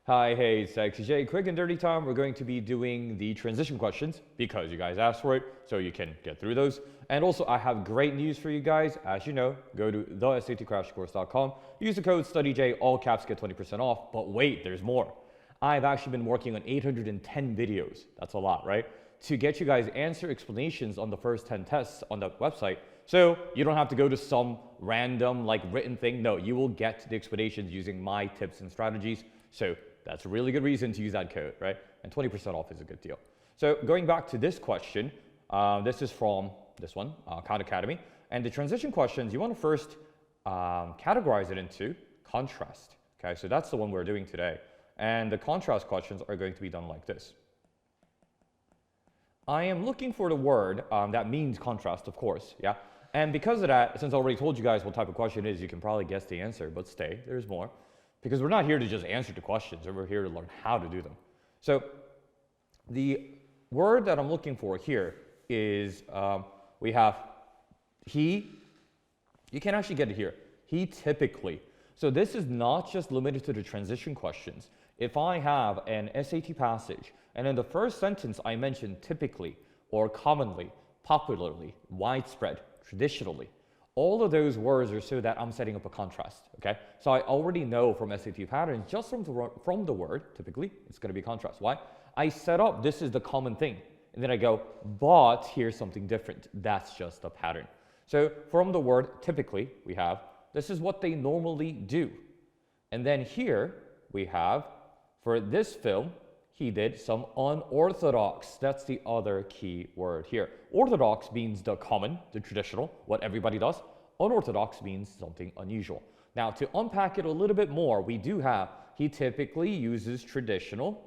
Hi, hey, Sexy J. Quick and dirty time. We're going to be doing the transition questions because you guys asked for it, so you can get through those. And also, I have great news for you guys. As you know, go to thesatcrashcourse.com. Use the code StudyJ, all caps, get 20% off. But wait, there's more. I've actually been working on 810 videos. That's a lot, right? To get you guys answer explanations on the first 10 tests on the website. So you don't have to go to some random written thing. No, you will get the explanations using my tips and strategies. So that's a really good reason to use that code, right? And 20% off is a good deal. So going back to this question, this is from this one, Khan Academy. And the transition questions, you want to first categorize it into contrast. Okay, so that's the one we're doing today. And the contrast questions are going to be done like this. I am looking for the word that means contrast, of course, yeah? And because of that, since I already told you guys what type of question it is, you can probably guess the answer, but stay, there's more. Because we're not here to just answer the questions, we're here to learn how to do them. So the word that I'm looking for here is, we have he. You can actually get it here. He typically. So this is not just limited to the transition questions. If I have an SAT passage, and in the first sentence I mention typically, or commonly, popularly, widespread, traditionally, all of those words are so that I'm setting up a contrast, okay? So I already know from SAT patterns, just from the word, typically, it's going to be contrast. Why? I set up, this is the common thing. And then I go, but here's something different. That's just a pattern. So from the word typically, we have, this is what they normally do. And then here we have, for this film, he did some unorthodox. That's the other key word here. Orthodox means the common, the traditional, what everybody does. Unorthodox means something unusual. Now, to unpack it a little bit more, we do have, he typically uses traditional,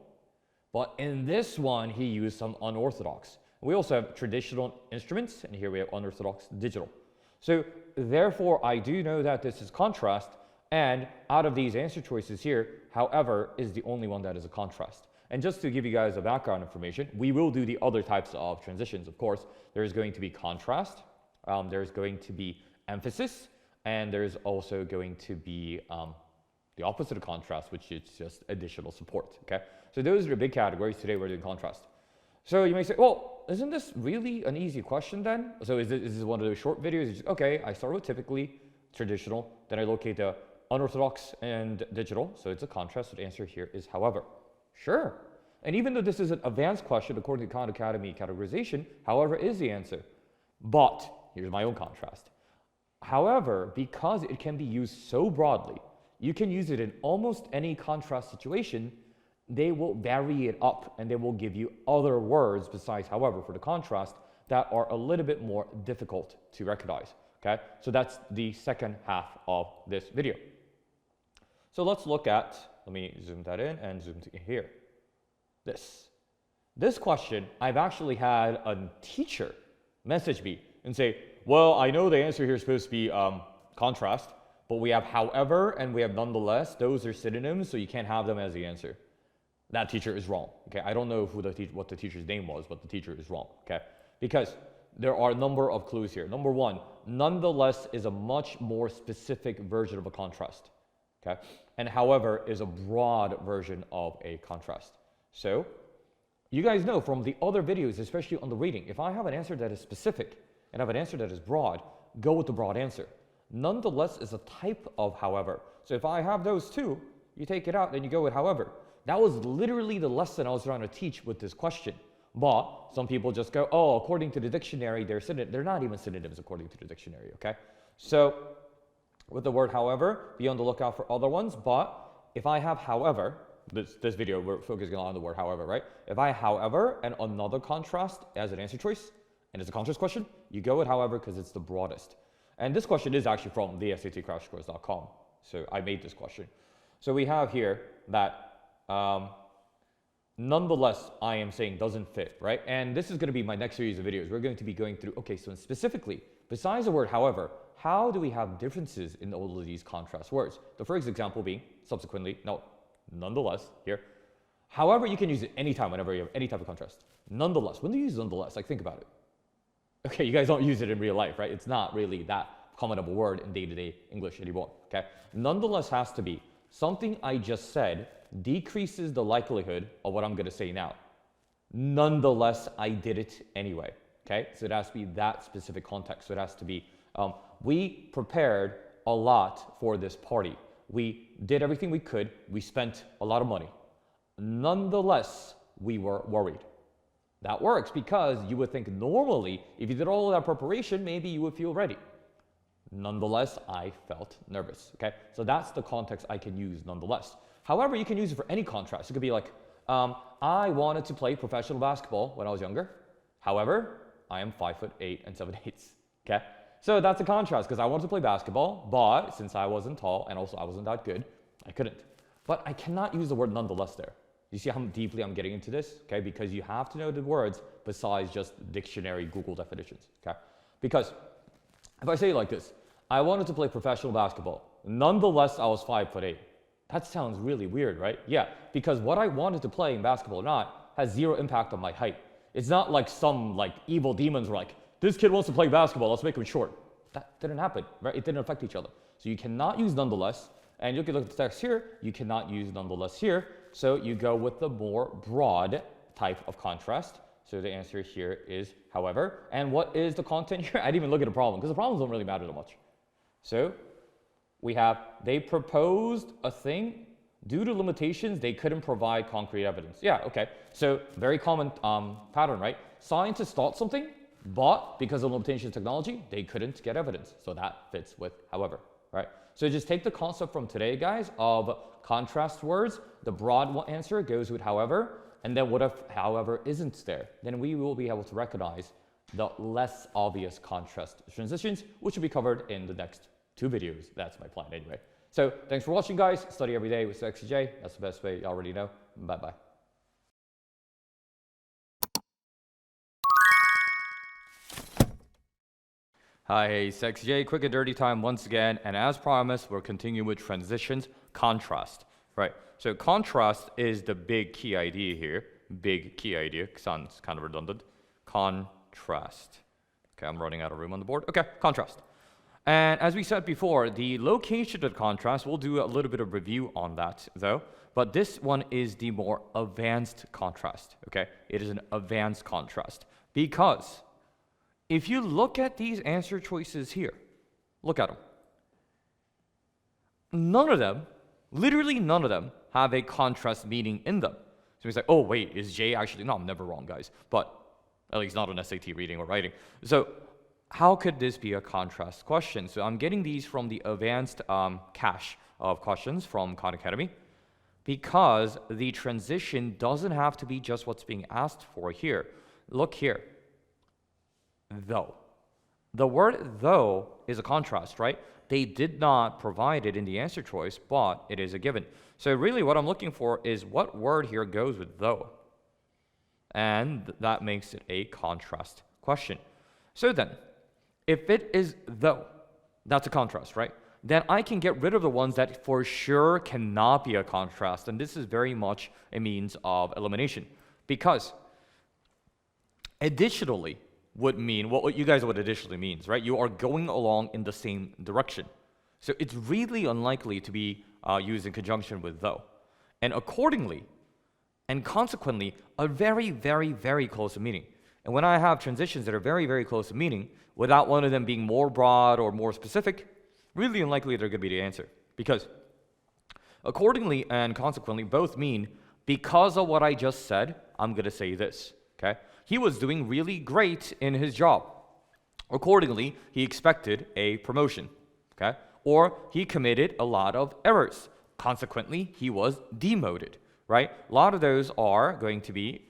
but in this one, he used some unorthodox. We also have traditional instruments, and here we have unorthodox digital. So therefore, I do know that this is contrast, and out of these answer choices here, however, is the only one that is a contrast. And just to give you guys a background information, we will do the other types of transitions, of course. There's going to be contrast, there's going to be emphasis, and there's also going to be the opposite of contrast, which is just additional support, okay? So those are the big categories. Today we're doing contrast. So you may say, well, isn't this really an easy question then? So is this one of those short videos? Just, okay, I start with typically, traditional, then I locate the unorthodox and digital, so it's a contrast. So the answer here is however. Sure. And even though this is an advanced question according to Khan Academy categorization, however is the answer. But here's my own contrast. However, because it can be used so broadly, you can use it in almost any contrast situation. They will vary it up and they will give you other words besides however for the contrast that are a little bit more difficult to recognize. Okay, so that's the second half of this video. So let's look at, let me zoom that in and zoom to here. This question, I've actually had a teacher message me and say, well, I know the answer here is supposed to be contrast, but we have however and we have nonetheless. Those are synonyms, so you can't have them as the answer. That teacher is wrong. Okay, I don't know who what the teacher's name was, but the teacher is wrong. Okay, because there are a number of clues here. Number one, nonetheless is a much more specific version of a contrast. Okay, and however is a broad version of a contrast. So you guys know from the other videos, especially on the reading, if I have an answer that is specific and I have an answer that is broad, go with the broad answer. Nonetheless is a type of however. So if I have those two, you take it out, then you go with however. That was literally the lesson I was trying to teach with this question. But some people just go, oh, according to the dictionary, they're not even synonyms according to the dictionary, okay? So with the word however, be on the lookout for other ones. But if I have however, this video, we're focusing on the word however, right? If I however and another contrast as an answer choice, and it's a contrast question, you go with however because it's the broadest. And this question is actually from the SATCrashcourse.com. So I made this question. So we have here that nonetheless, I am saying doesn't fit, right? And this is going to be my next series of videos. We're going to be going through, okay, so specifically, besides the word however, how do we have differences in all of these contrast words? The first example being subsequently, no, nonetheless here. However, you can use it anytime, whenever you have any type of contrast. Nonetheless, when do you use nonetheless? Like, think about it. Okay, you guys don't use it in real life, right? It's not really that common of a word in day-to-day English anymore, okay? Nonetheless has to be something I just said decreases the likelihood of what I'm going to say now. Nonetheless, I did it anyway. Okay, so it has to be that specific context. So it has to be, we prepared a lot for this party. We did everything we could. We spent a lot of money. Nonetheless, we were worried. That works because you would think normally, if you did all of that preparation, maybe you would feel ready. Nonetheless, I felt nervous. Okay, so that's the context I can use nonetheless. However, you can use it for any contrast. It could be like, I wanted to play professional basketball when I was younger. However, I am 5'8" and 7/8. Okay, so that's a contrast because I wanted to play basketball, but since I wasn't tall and also I wasn't that good, I couldn't. But I cannot use the word nonetheless there. You see how deeply I'm getting into this? Okay, because you have to know the words besides just dictionary Google definitions. Okay, because if I say it like this, I wanted to play professional basketball. Nonetheless, I was 5'8". That sounds really weird, right? Yeah, because what I wanted to play in basketball or not has zero impact on my height. It's not like some evil demons were like, this kid wants to play basketball, let's make him short. That didn't happen, right? It didn't affect each other. So you cannot use nonetheless, and you can look at the text here, you cannot use nonetheless here, so you go with the more broad type of contrast. So the answer here is however, and what is the content here? I didn't even look at the problem, because the problems don't really matter that much. So we have, they proposed a thing. Due to limitations, they couldn't provide concrete evidence. Yeah, okay. So very common pattern, right? Scientists thought something, but because of limitations of technology, they couldn't get evidence. So that fits with however, right? So just take the concept from today, guys, of contrast words. The broad answer goes with however, and then what if however isn't there? Then we will be able to recognize the less obvious contrast transitions, which will be covered in the next 2 videos. That's my plan anyway. So thanks for watching, guys. Study every day with XJ. That's the best way. You already know. Bye-bye. Hi, it's XJ. Quick and dirty time once again. And as promised, we're continuing with transitions, contrast. Right. So contrast is the big key idea here. Big key idea. Sounds kind of redundant. Contrast. Okay, I'm running out of room on the board. Okay, contrast. And as we said before, the location of contrast, we'll do a little bit of review on that though, but this one is the more advanced contrast, okay? It is an advanced contrast because if you look at these answer choices here, look at them. None of them, literally none of them, have a contrast meaning in them. So we say, oh wait, is J actually, no, I'm never wrong, guys, but at least not on SAT reading or writing. So how could this be a contrast question? So I'm getting these from the advanced cache of questions from Khan Academy because the transition doesn't have to be just what's being asked for here. Look here, though. The word though is a contrast, right? They did not provide it in the answer choice, but it is a given. So really what I'm looking for is what word here goes with though. And that makes it a contrast question. So then, if it is though, that's a contrast, right? Then I can get rid of the ones that for sure cannot be a contrast. And this is very much a means of elimination. Because additionally would mean, what you guys know what additionally means, right? You are going along in the same direction. So it's really unlikely to be used in conjunction with though. And accordingly, and consequently, are very, very, very close to meaning. And when I have transitions that are very, very close to meaning, without one of them being more broad or more specific, really unlikely they're going to be the answer. Because accordingly and consequently both mean, because of what I just said, I'm going to say this. Okay? He was doing really great in his job. Accordingly, he expected a promotion. Okay? Or he committed a lot of errors. Consequently, he was demoted. Right? A lot of those are going to be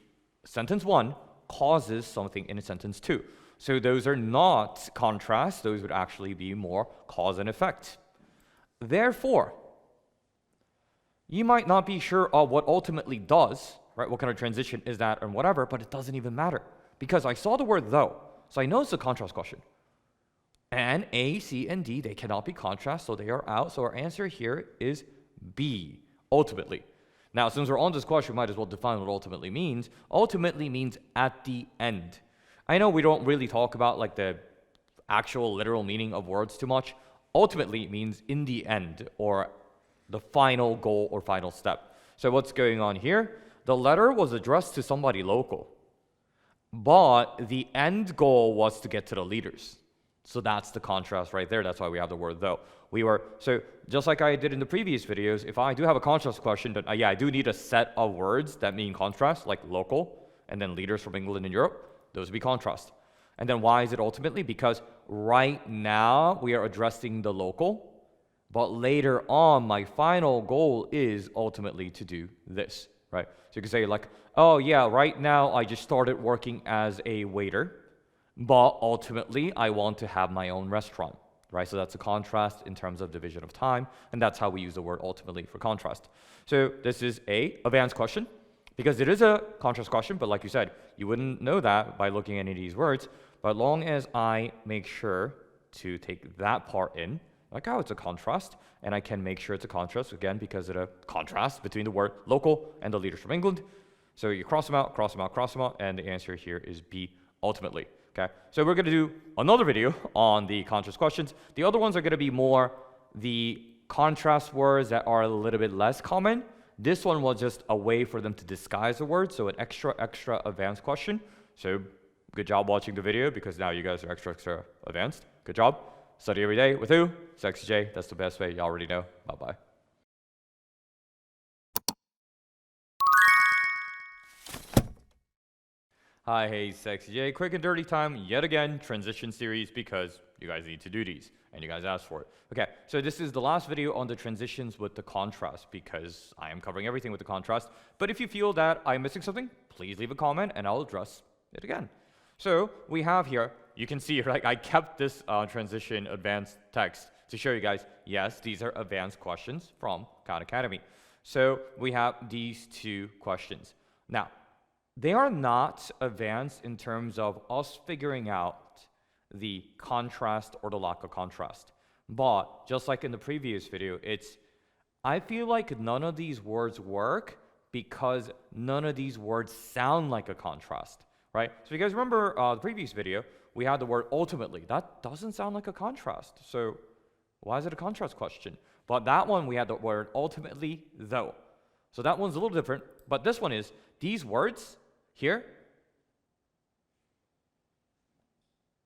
sentence 1 causes something in sentence 2. So those are not contrasts, those would actually be more cause and effect. Therefore, you might not be sure of what ultimately does, right? What kind of transition is that and whatever, but it doesn't even matter. Because I saw the word though, so I know it's a contrast question. And A, C, and D, they cannot be contrast, so they are out. So our answer here is B, ultimately. Now, since we're on this question, we might as well define what ultimately means. Ultimately means at the end. I know we don't really talk about like the actual literal meaning of words too much. Ultimately means in the end or the final goal or final step. So what's going on here? The letter was addressed to somebody local, but the end goal was to get to the leaders. So that's the contrast right there. That's why we have the word though. So just like I did in the previous videos, if I do have a contrast question, then yeah, I do need a set of words that mean contrast, like local, and then leaders from England and Europe. Those would be contrast. And then why is it ultimately? Because right now we are addressing the local, but later on my final goal is ultimately to do this, right? So you can say like, oh yeah, right now I just started working as a waiter, but ultimately I want to have my own restaurant, right? So that's a contrast in terms of division of time, and that's how we use the word ultimately for contrast. So this is a advanced question, because it is a contrast question, but like you said, you wouldn't know that by looking at any of these words. But as long as I make sure to take that part in, like, oh, it's a contrast, and I can make sure it's a contrast, again, because of the contrast between the word local and the leaders from England. So you cross them out, cross them out, cross them out, and the answer here is B, ultimately. Okay, so we're going to do another video on the contrast questions. The other ones are going to be more the contrast words that are a little bit less common. This one was just a way for them to disguise a word, so an extra advanced question. So good job watching the video, because now you guys are extra advanced. Good job. Study every day with who? Sexy J. That's the best way. You already know. Bye-bye. Hi, hey, Sexy J. Quick and dirty time yet again. Transition series, because you guys need to do these, and you guys asked for it. Okay, so this is the last video on the transitions with the contrast, because I am covering everything with the contrast. But if you feel that I'm missing something, please leave a comment, and I'll address it again. So we have here, you can see, right, I kept this transition advanced text to show you guys, yes, these are advanced questions from Khan Academy. So we have these two questions. Now, they are not advanced in terms of us figuring out the contrast or the lack of contrast. But just like in the previous video, I feel like none of these words work because none of these words sound like a contrast. Right? So you guys remember the previous video, we had the word ultimately. That doesn't sound like a contrast. So why is it a contrast question? But that one, we had the word ultimately, though. So that one's a little different. But this one is, these words here.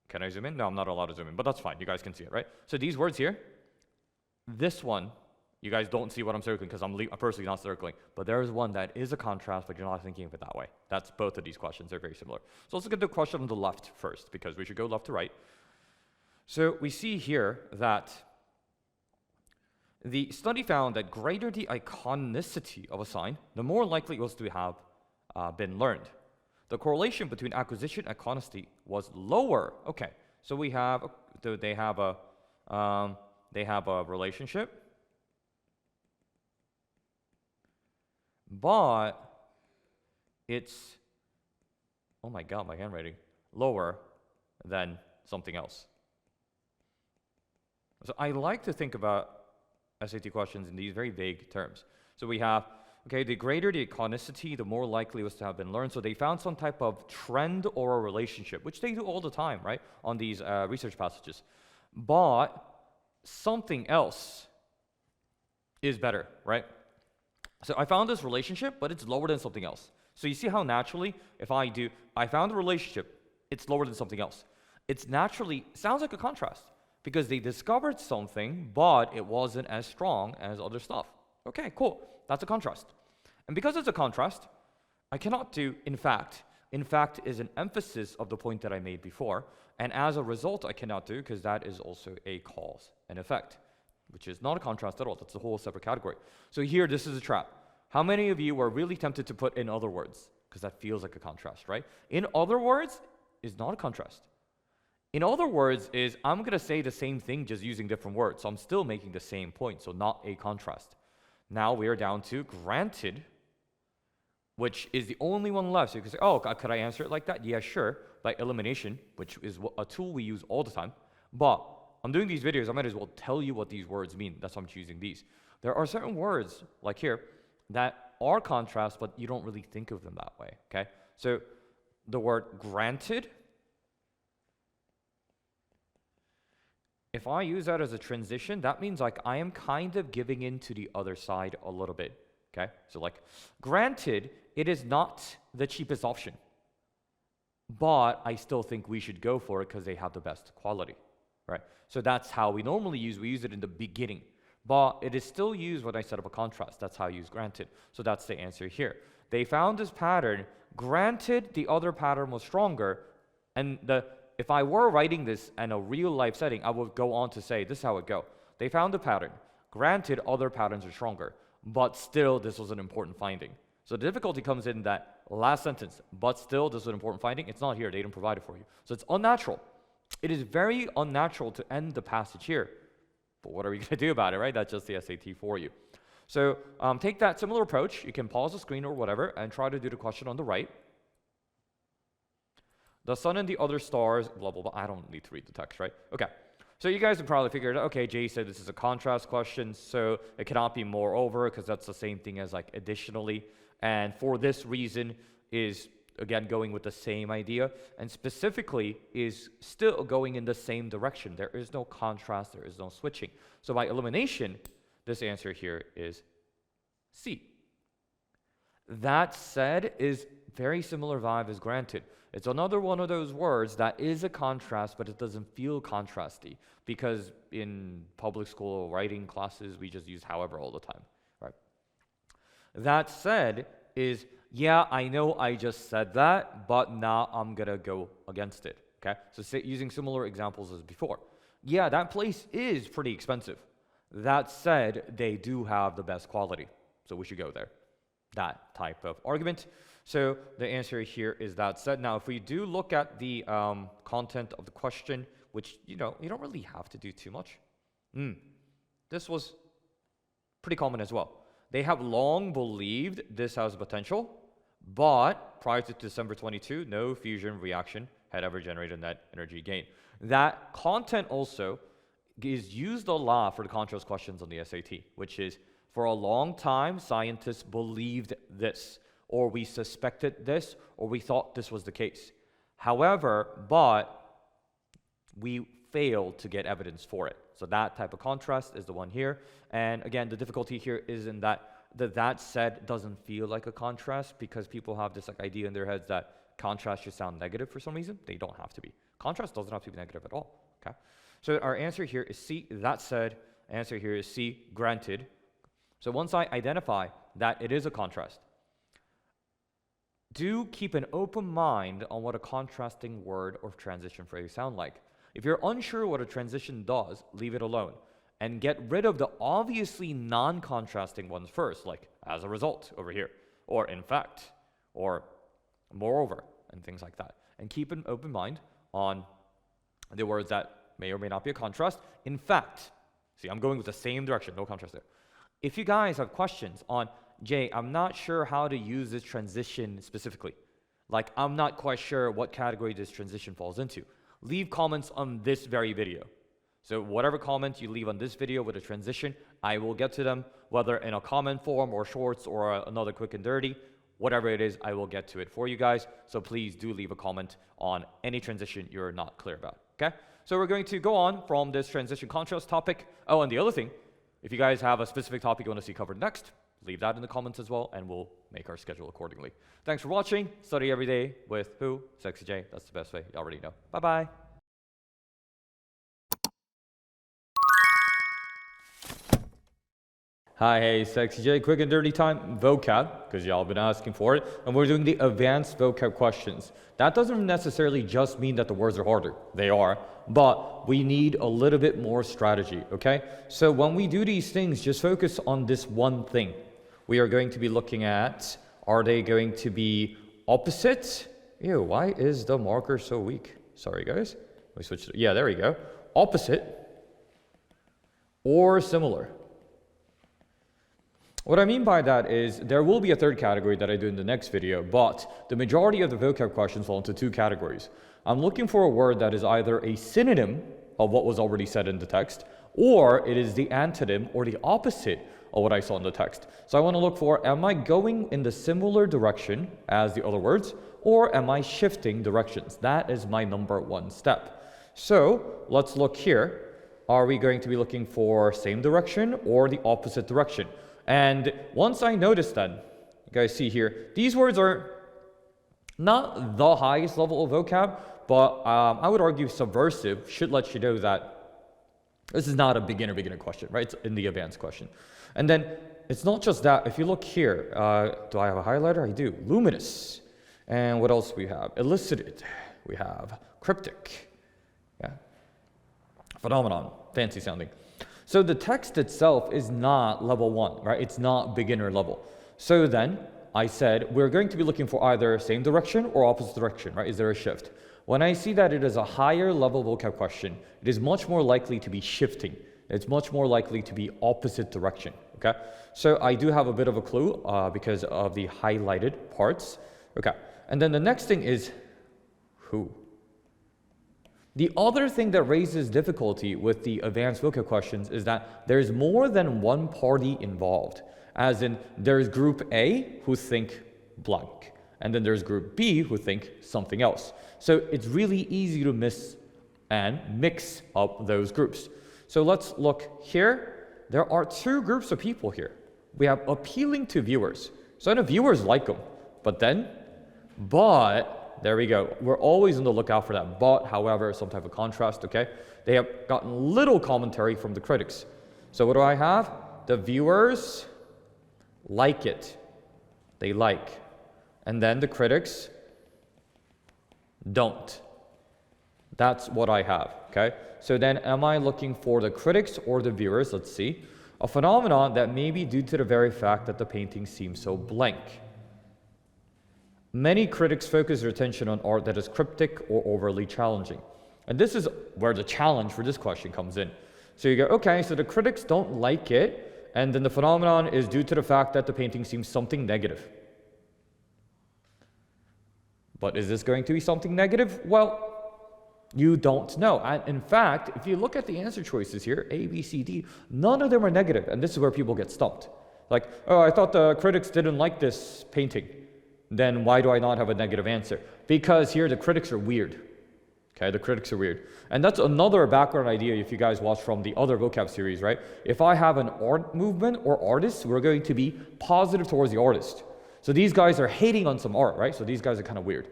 Can I zoom in? No, I'm not allowed to zoom in, but that's fine. You guys can see it, right? So these words here, this one, you guys don't see what I'm circling because I'm personally not circling. But there is one that is a contrast, but you're not thinking of it that way. That's both of these questions. They're very similar. So let's look at the question on the left first, because we should go left to right. So we see here that the study found that greater the iconicity of a sign, the more likely it was to have been learned. The correlation between acquisition and iconicity was lower. Okay, so we have they have a relationship. But it's, oh my god, my handwriting, lower than something else. So I like to think about SAT questions in these very vague terms. So we have, okay, the greater the iconicity, the more likely it was to have been learned. So they found some type of trend or a relationship, which they do all the time, right, on these research passages. But something else is better, right? So I found this relationship, but it's lower than something else. So you see how naturally, if I found a relationship, it's lower than something else. It's naturally, sounds like a contrast, because they discovered something, but it wasn't as strong as other stuff. Okay, cool, that's a contrast. And because it's a contrast, I cannot do in fact. In fact is an emphasis of the point that I made before, and as a result, I cannot do, because that is also a cause and effect, which is not a contrast at all. That's a whole separate category. So here, this is a trap. How many of you were really tempted to put in other words? Because that feels like a contrast, right? In other words is not a contrast. In other words is, I'm going to say the same thing just using different words. So I'm still making the same point, so not a contrast. Now we are down to granted, which is the only one left. So you can say, oh, could I answer it like that? Yeah, sure. By elimination, which is a tool we use all the time. But I'm doing these videos, I might as well tell you what these words mean. That's why I'm choosing these. There are certain words, like here, that are contrast, but you don't really think of them that way, okay? So the word granted, if I use that as a transition, that means like I am kind of giving in to the other side a little bit, Okay, so like, granted, it is not the cheapest option, but I still think we should go for it because they have the best quality, right? So that's how we normally we use it in the beginning, but it is still used when I set up a contrast. That's how I use granted. So that's the answer here. They found this pattern, granted the other pattern was stronger, and if I were writing this in a real life setting, I would go on to say, this is how it would go. They found a pattern, granted other patterns are stronger, but still this was an important finding. So the difficulty comes in that last sentence, but still this is an important finding. It's not here, they didn't provide it for you. So it's unnatural. It is very unnatural to end the passage here. But what are we gonna do about it, right? That's just the SAT for you. So take that similar approach. You can pause the screen or whatever and try to do the question on the right. The sun and the other stars, blah, blah, blah. I don't need to read the text, right? Okay. So you guys have probably figured out, okay, Jay said this is a contrast question, so it cannot be moreover, because that's the same thing as like additionally. And for this reason is, again, going with the same idea, and specifically is still going in the same direction. There is no contrast, there is no switching. So by elimination, this answer here is C. That said is very similar vibe as granted. It's another one of those words that is a contrast, but it doesn't feel contrasty, because in public school writing classes, we just use however all the time, right? That said is, yeah, I know I just said that, but now I'm gonna go against it, okay? So using similar examples as before. Yeah, that place is pretty expensive. That said, they do have the best quality, so we should go there. That type of argument. So the answer here is that said. Now, if we do look at the content of the question, which, you know, you don't really have to do too much. This was pretty common as well. They have long believed this has potential, but prior to December 22, no fusion reaction had ever generated net energy gain. That content also is used a lot for the contrast questions on the SAT, which is, for a long time, scientists believed this, or we suspected this, or we thought this was the case. However, but we failed to get evidence for it. So that type of contrast is the one here. And again, the difficulty here is in that said doesn't feel like a contrast, because people have this like idea in their heads that contrast should sound negative for some reason. They don't have to be. Contrast doesn't have to be negative at all, okay? So our answer here is C. That said, answer here is C, granted. So once I identify that it is a contrast, do keep an open mind on what a contrasting word or transition phrase sound like. If you're unsure what a transition does, leave it alone and get rid of the obviously non-contrasting ones first, like as a result over here, or in fact, or moreover, and things like that. And keep an open mind on the words that may or may not be a contrast. In fact, see, I'm going with the same direction, no contrast there. If you guys have questions on, Jay, I'm not sure how to use this transition specifically, like I'm not quite sure what category this transition falls into, leave comments on this very video. So whatever comment you leave on this video with a transition, I will get to them, whether in a comment form or shorts or another quick and dirty, whatever it is, I will get to it for you guys. So please do leave a comment on any transition you're not clear about, okay? So we're going to go on from this transition contrast topic. Oh, and the other thing, if you guys have a specific topic you want to see covered next, leave that in the comments as well, and we'll make our schedule accordingly. Thanks for watching. Study every day with who? Sexy J. That's the best way. You already know. Bye-bye. Hi, hey, Sexy J. Quick and dirty time. Vocab, because y'all been asking for it. And we're doing the advanced vocab questions. That doesn't necessarily just mean that the words are harder. They are. But we need a little bit more strategy, okay? So when we do these things, just focus on this one thing. We are going to be looking at, are they going to be opposite? Ew, why is the marker so weak? Sorry, guys. Let me switch to, yeah, there we go. Opposite or similar. What I mean by that is there will be a third category that I do in the next video, but the majority of the vocab questions fall into two categories. I'm looking for a word that is either a synonym of what was already said in the text, or it is the antonym or the opposite of what I saw in the text. So I want to look for, am I going in the similar direction as the other words, or am I shifting directions? That is my number one step. So let's look here. Are we going to be looking for same direction or the opposite direction? And once I noticed that, you guys see here, these words are not the highest level of vocab, but I would argue subversive should let you know that this is not a beginner question, right? It's in the advanced question. And then it's not just that. If you look here, do I have a highlighter? I do. Luminous. And what else we have? Elicited. We have cryptic. Yeah. Phenomenon. Fancy sounding. So the text itself is not level 1, right? It's not beginner level. So then I said we're going to be looking for either same direction or opposite direction, right? Is there a shift? When I see that it is a higher level vocab question, it is much more likely to be shifting. It's much more likely to be opposite direction, okay? So I do have a bit of a clue because of the highlighted parts, okay? And then the next thing is who. The other thing that raises difficulty with the advanced vocab questions is that there's more than one party involved, as in there's group A who think blank, and then there's group B who think something else. So it's really easy to miss and mix up those groups. So let's look here. There are two groups of people here. We have appealing to viewers. So I know viewers like them, but there we go. We're always on the lookout for that but, however, some type of contrast, okay? They have gotten little commentary from the critics. So what do I have? The viewers like it. They like. And then the critics don't. That's what I have, okay? So then am I looking for the critics or the viewers? Let's see. A phenomenon that may be due to the very fact that the painting seems so blank. Many critics focus their attention on art that is cryptic or overly challenging. And this is where the challenge for this question comes in. So you go, okay, so the critics don't like it, and then the phenomenon is due to the fact that the painting seems something negative. But is this going to be something negative? Well, you don't know. And in fact, if you look at the answer choices here, A, B, C, D, none of them are negative. And this is where people get stumped. Like, oh, I thought the critics didn't like this painting. Then why do I not have a negative answer? Because here the critics are weird. Okay, the critics are weird. And that's another background idea if you guys watch from the other vocab series, right? If I have an art movement or artist, we're going to be positive towards the artist. So these guys are hating on some art, right? So these guys are kind of weird.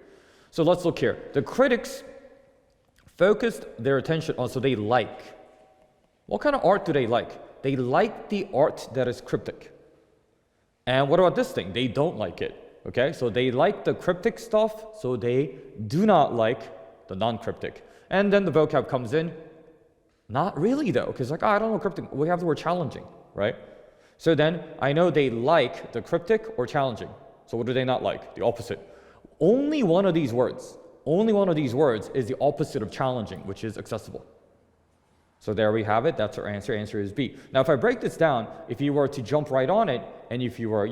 So let's look here. The critics focused their attention on, so they like. What kind of art do they like? They like the art that is cryptic. And what about this thing? They don't like it. Okay, so they like the cryptic stuff, so they do not like the non-cryptic. And then the vocab comes in. Not really though, because like, oh, I don't know cryptic. We have the word challenging, right? So then I know they like the cryptic or challenging. So what do they not like? The opposite. Only one of these words is the opposite of challenging, which is accessible. So there we have it. That's our answer. Answer is B. Now, if I break this down, if you were to jump right on it, and if you were,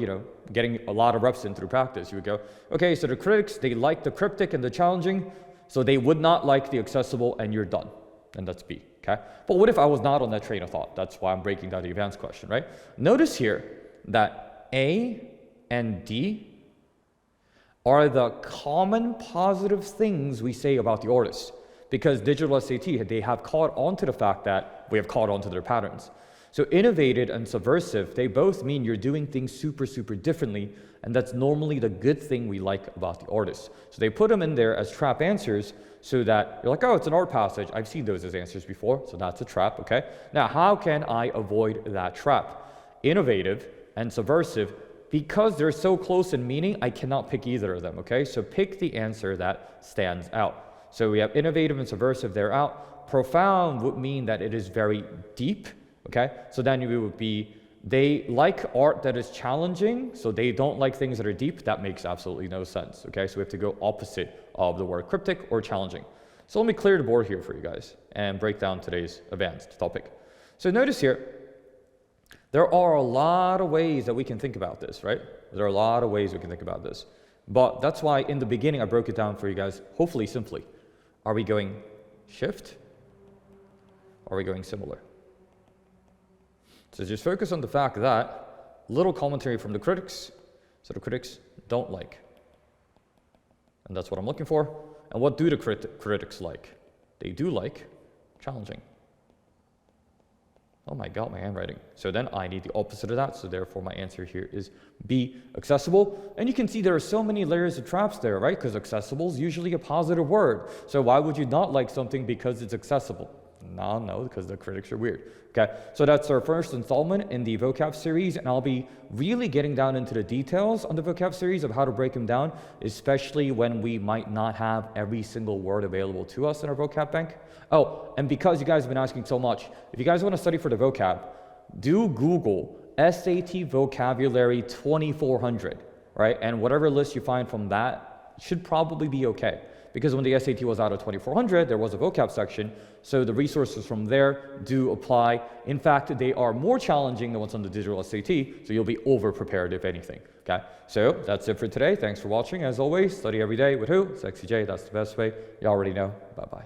getting a lot of reps in through practice, you would go, okay, so the critics, they like the cryptic and the challenging, so they would not like the accessible, and you're done. And that's B, okay? But what if I was not on that train of thought? That's why I'm breaking down the advanced question, right? Notice here that A and D are the common positive things we say about the artist. Because digital SAT, they have caught on to the fact that we have caught on to their patterns. So innovative and subversive, they both mean you're doing things super, super differently, and that's normally the good thing we like about the artist. So they put them in there as trap answers so that you're like, oh, it's an art passage. I've seen those as answers before, so that's a trap, okay? Now, how can I avoid that trap? Innovative and subversive, because they're so close in meaning, I cannot pick either of them, okay? So pick the answer that stands out. So we have innovative and subversive, they're out. Profound would mean that it is very deep, okay? So then it would be, they like art that is challenging, so they don't like things that are deep. That makes absolutely no sense, okay? So we have to go opposite of the word cryptic or challenging. So let me clear the board here for you guys and break down today's advanced topic. So notice here, there are a lot of ways that we can think about this, right? There are a lot of ways we can think about this. But that's why in the beginning I broke it down for you guys, hopefully simply. Are we going shift? Or are we going similar? So just focus on the fact that little commentary from the critics, so the critics don't like. And that's what I'm looking for. And what do the critics like? They do like challenging. Oh my God, my handwriting. So then I need the opposite of that. So therefore my answer here is B, accessible. And you can see there are so many layers of traps there, right? Because accessible is usually a positive word. So why would you not like something because it's accessible? No, because the critics are weird. Okay, so that's our first installment in the vocab series, and I'll be really getting down into the details on the vocab series of how to break them down, especially when we might not have every single word available to us in our vocab bank. Oh, and because you guys have been asking so much, if you guys want to study for the vocab, do Google SAT Vocabulary 2400, right? And whatever list you find from that should probably be okay. Because when the SAT was out of 2400, there was a vocab section, so the resources from there do apply. In fact, they are more challenging than what's on the digital SAT, so you'll be over-prepared if anything, okay? So that's it for today. Thanks for watching. As always, study every day with who? Sexy J, that's the best way. You already know. Bye-bye.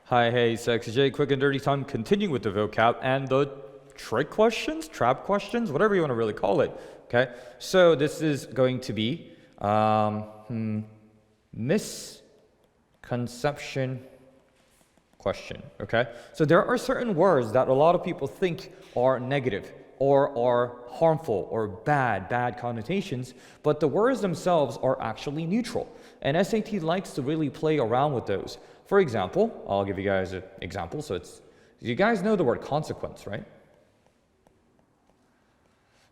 Hi, hey, Sexy J, quick and dirty time, continuing with the vocab and the trick questions, trap questions, whatever you want to really call it, okay? So this is going to be misconception question, okay? So there are certain words that a lot of people think are negative or are harmful or bad connotations, but the words themselves are actually neutral. And SAT likes to really play around with those. For example, I'll give you guys an example. So you guys know the word consequence, right?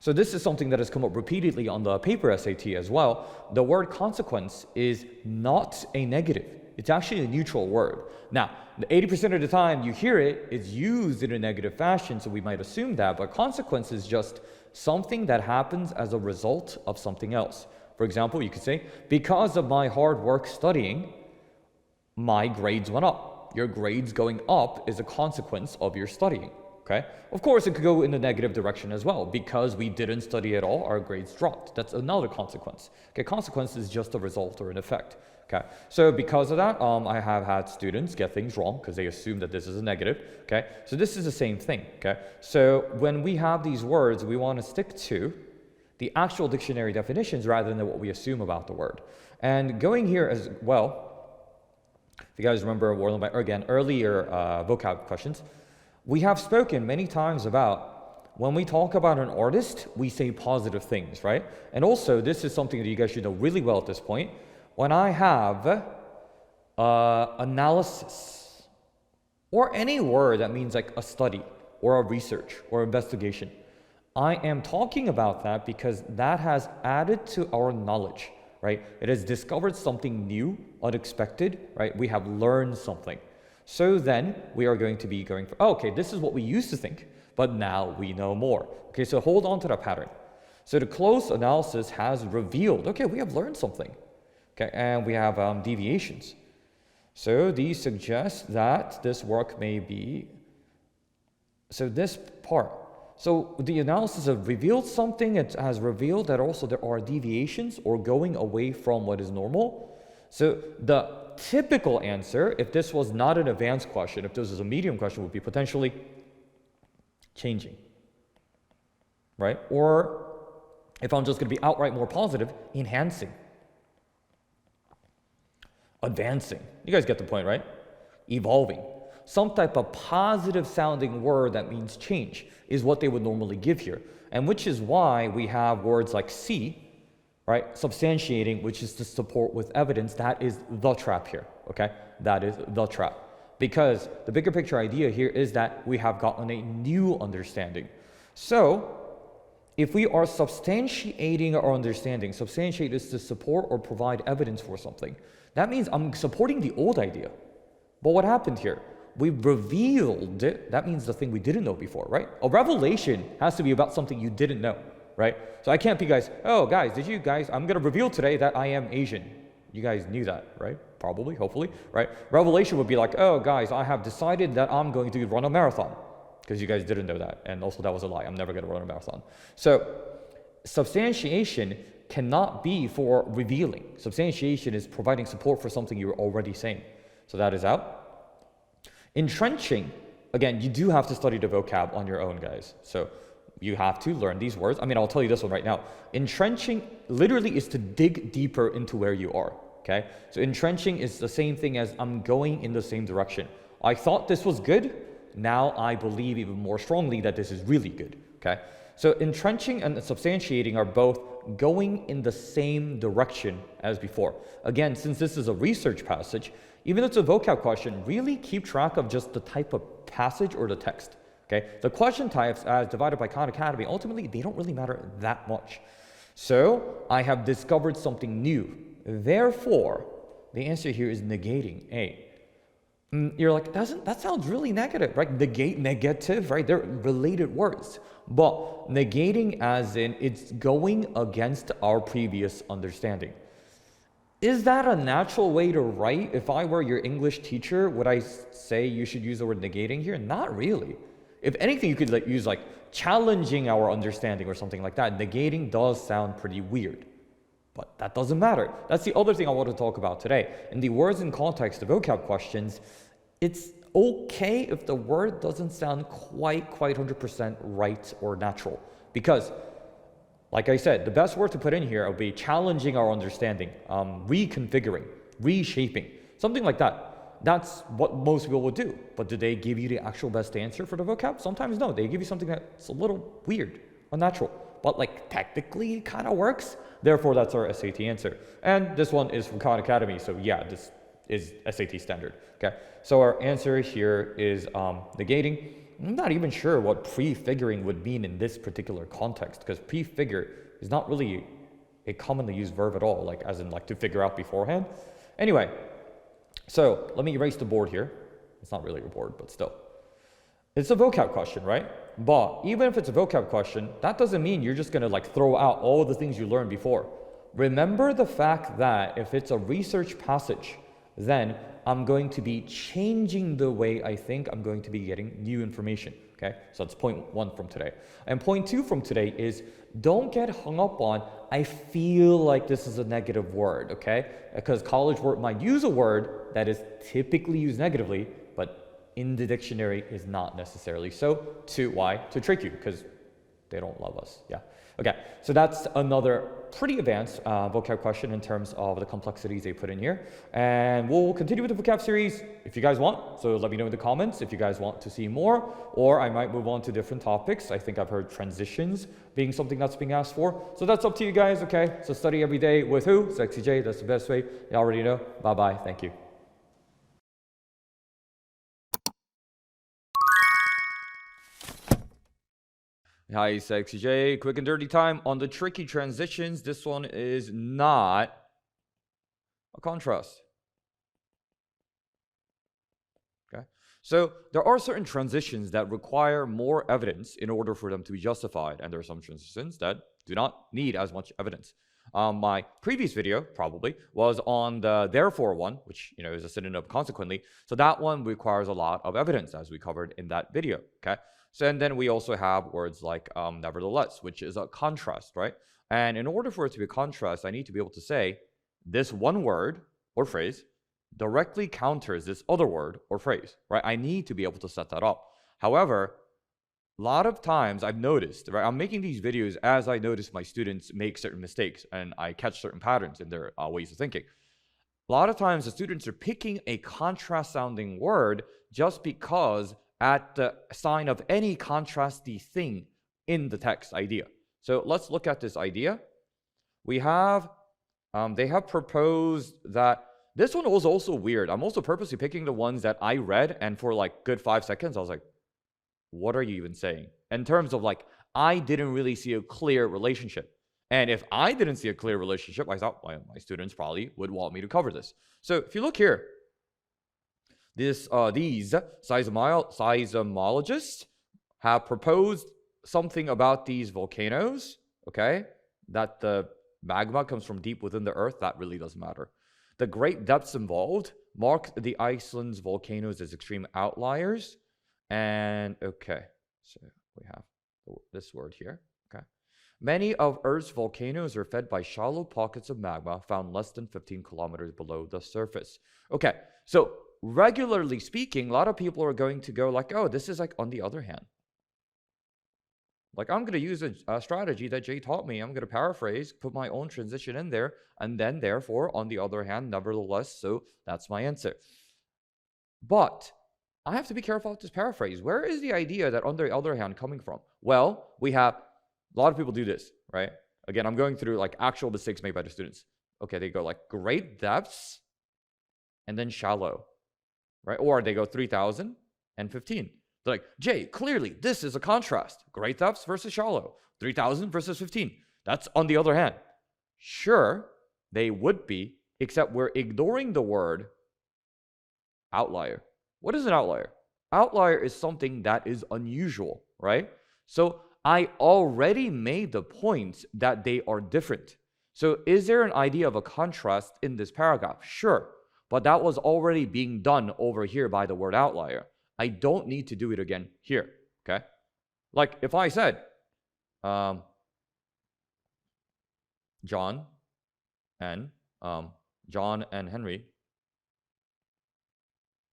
So this is something that has come up repeatedly on the paper SAT as well. The word consequence is not a negative. It's actually a neutral word. Now, 80% of the time you hear it, it's used in a negative fashion, so we might assume that, but consequence is just something that happens as a result of something else. For example, you could say, because of my hard work studying, my grades went up. Your grades going up is a consequence of your studying. Okay. Of course, it could go in the negative direction as well. Because we didn't study at all, our grades dropped. That's another consequence. Okay, consequence is just a result or an effect. Okay, so because of that, I have had students get things wrong because they assume that this is a negative. Okay, so this is the same thing. Okay, so when we have these words, we want to stick to the actual dictionary definitions rather than what we assume about the word. And going here as well, if you guys remember one of my earlier vocab questions. We have spoken many times about when we talk about an artist, we say positive things, right? And also, this is something that you guys should know really well at this point. When I have analysis, or any word that means like a study, or a research, or investigation, I am talking about that because that has added to our knowledge, right? It has discovered something new, unexpected, right? We have learned something. So then we are going to be going for, okay, this is what we used to think, but now we know more. Okay, so hold on to that pattern. So the close analysis has revealed, okay, we have learned something. Okay, and we have deviations. So these suggest that this work may be, so this part. So the analysis has revealed something, it has revealed that also there are deviations or going away from what is normal. So the typical answer, if this was not an advanced question, if this was a medium question, would be potentially changing, right? Or if I'm just going to be outright more positive, enhancing, advancing. You guys get the point, right? Evolving. Some type of positive sounding word that means change is what they would normally give here. And which is why we have words like see, right? Substantiating, which is to support with evidence. That is the trap here, okay? That is the trap. Because the bigger picture idea here is that we have gotten a new understanding. So, if we are substantiating our understanding, substantiate is to support or provide evidence for something. That means I'm supporting the old idea. But what happened here? We revealed it. That means the thing we didn't know before, right? A revelation has to be about something you didn't know. Right? So I can't be guys, oh guys, I'm going to reveal today that I am Asian. You guys knew that, right? Probably, hopefully, right? Revelation would be like, oh guys, I have decided that I'm going to run a marathon. Because you guys didn't know that. And also that was a lie. I'm never going to run a marathon. So substantiation cannot be for revealing. Substantiation is providing support for something you're already saying. So that is out. Entrenching, again, you do have to study the vocab on your own, guys. So you have to learn these words. I mean, I'll tell you this one right now. Entrenching literally is to dig deeper into where you are. okay? So entrenching is the same thing as I'm going in the same direction. I thought this was good, now I believe even more strongly that this is really good, okay? So entrenching and substantiating are both going in the same direction as before. Again, since this is a research passage, even though it's a vocab question, really keep track of just the type of passage or the text, okay? The question types as divided by Khan Academy, ultimately, they don't really matter that much. So I have discovered something new. Therefore, the answer here is negating A. You're like, that sounds really negative, right? Negate, negative, right? They're related words. But negating as in it's going against our previous understanding. Is that a natural way to write? If I were your English teacher, would I say you should use the word negating here? Not really. If anything, you could use challenging our understanding or something like that. Negating does sound pretty weird. But that doesn't matter. That's the other thing I want to talk about today. In the words in context, the vocab questions, it's okay if the word doesn't sound quite 100% right or natural. Because, like I said, the best word to put in here would be challenging our understanding, reconfiguring, reshaping, something like that. That's what most people would do. But do they give you the actual best answer for the vocab? Sometimes no. They give you something that's a little weird, unnatural. But technically it kind of works. Therefore, that's our SAT answer. And this one is from Khan Academy. So yeah, this is SAT standard. Okay. So our answer here is negating. I'm not even sure what prefiguring would mean in this particular context, because prefigure is not really a commonly used verb at all, as in to figure out beforehand. Anyway, so let me erase the board here. It's not really a board, but still. It's a vocab question, right? But even if it's a vocab question, that doesn't mean you're just going to throw out all the things you learned before. Remember the fact that if it's a research passage, then I'm going to be changing the way I think. I'm going to be getting new information, okay? So that's point 1 from today. And point 2 from today is don't get hung up on, I feel like this is a negative word, okay? Because College Word might use a word that is typically used negatively, but in the dictionary is not necessarily so. Why? To trick you, because they don't love us. Yeah. Okay. So that's another pretty advanced vocab question in terms of the complexities they put in here. And we'll continue with the vocab series if you guys want. So let me know in the comments if you guys want to see more, or I might move on to different topics. I think I've heard transitions being something that's being asked for. So that's up to you guys. Okay. So study every day with who? Sexy J. That's the best way. You already know. Bye-bye. Thank you. Hi, Sexy J. Quick and dirty time on the tricky transitions. This one is not a contrast. Okay. So there are certain transitions that require more evidence in order for them to be justified, and there are some transitions that do not need as much evidence. My previous video probably was on the therefore one, which is a synonym of consequently. So that one requires a lot of evidence, as we covered in that video. Okay. So, and then we also have words like nevertheless, which is a contrast, right? And in order for it to be a contrast, I need to be able to say this one word or phrase directly counters this other word or phrase, right? I need to be able to set that up. However, a lot of times I've noticed, right? I'm making these videos as I notice my students make certain mistakes and I catch certain patterns in their ways of thinking. A lot of times the students are picking a contrast sounding word just because at the sign of any contrasty thing in the text idea. So let's look at this idea. We have, they have proposed that, this one was also weird. I'm also purposely picking the ones that I read, and for good 5 seconds, I was like, what are you even saying? In terms of I didn't really see a clear relationship. And if I didn't see a clear relationship, I thought, well, my students probably would want me to cover this. So if you look here, these seismologists have proposed something about these volcanoes, okay? That the magma comes from deep within the earth. That really doesn't matter. The great depths involved mark the Iceland's volcanoes as extreme outliers. And, okay, so we have this word here, okay? Many of Earth's volcanoes are fed by shallow pockets of magma found less than 15 kilometers below the surface. Okay, so regularly speaking, a lot of people are going to go oh, this is on the other hand. Like, I'm going to use a strategy that Jay taught me. I'm going to paraphrase, put my own transition in there, and then therefore, on the other hand, nevertheless, so that's my answer. But I have to be careful with this paraphrase. Where is the idea that on the other hand coming from? Well, we have, a lot of people do this, right? Again, I'm going through like actual mistakes made by the students. Okay, they go like great depths and then shallow, right? Or they go 3,000 and 15. They're like, Jay, clearly this is a contrast. Great depths versus shallow. 3,000 versus 15. That's on the other hand. Sure, they would be, except we're ignoring the word outlier. What is an outlier? Outlier is something that is unusual, right? So I already made the point that they are different. So is there an idea of a contrast in this paragraph? Sure, but that was already being done over here by the word outlier. I don't need to do it again here, okay? Like if I said, John and Henry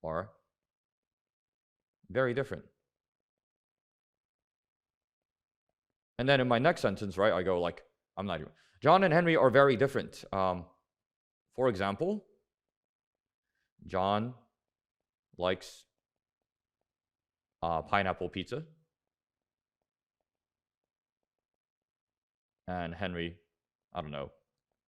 are very different. And then in my next sentence, right, I go like, I'm not even, John and Henry are very different. For example, John likes pineapple pizza. And Henry, I don't know,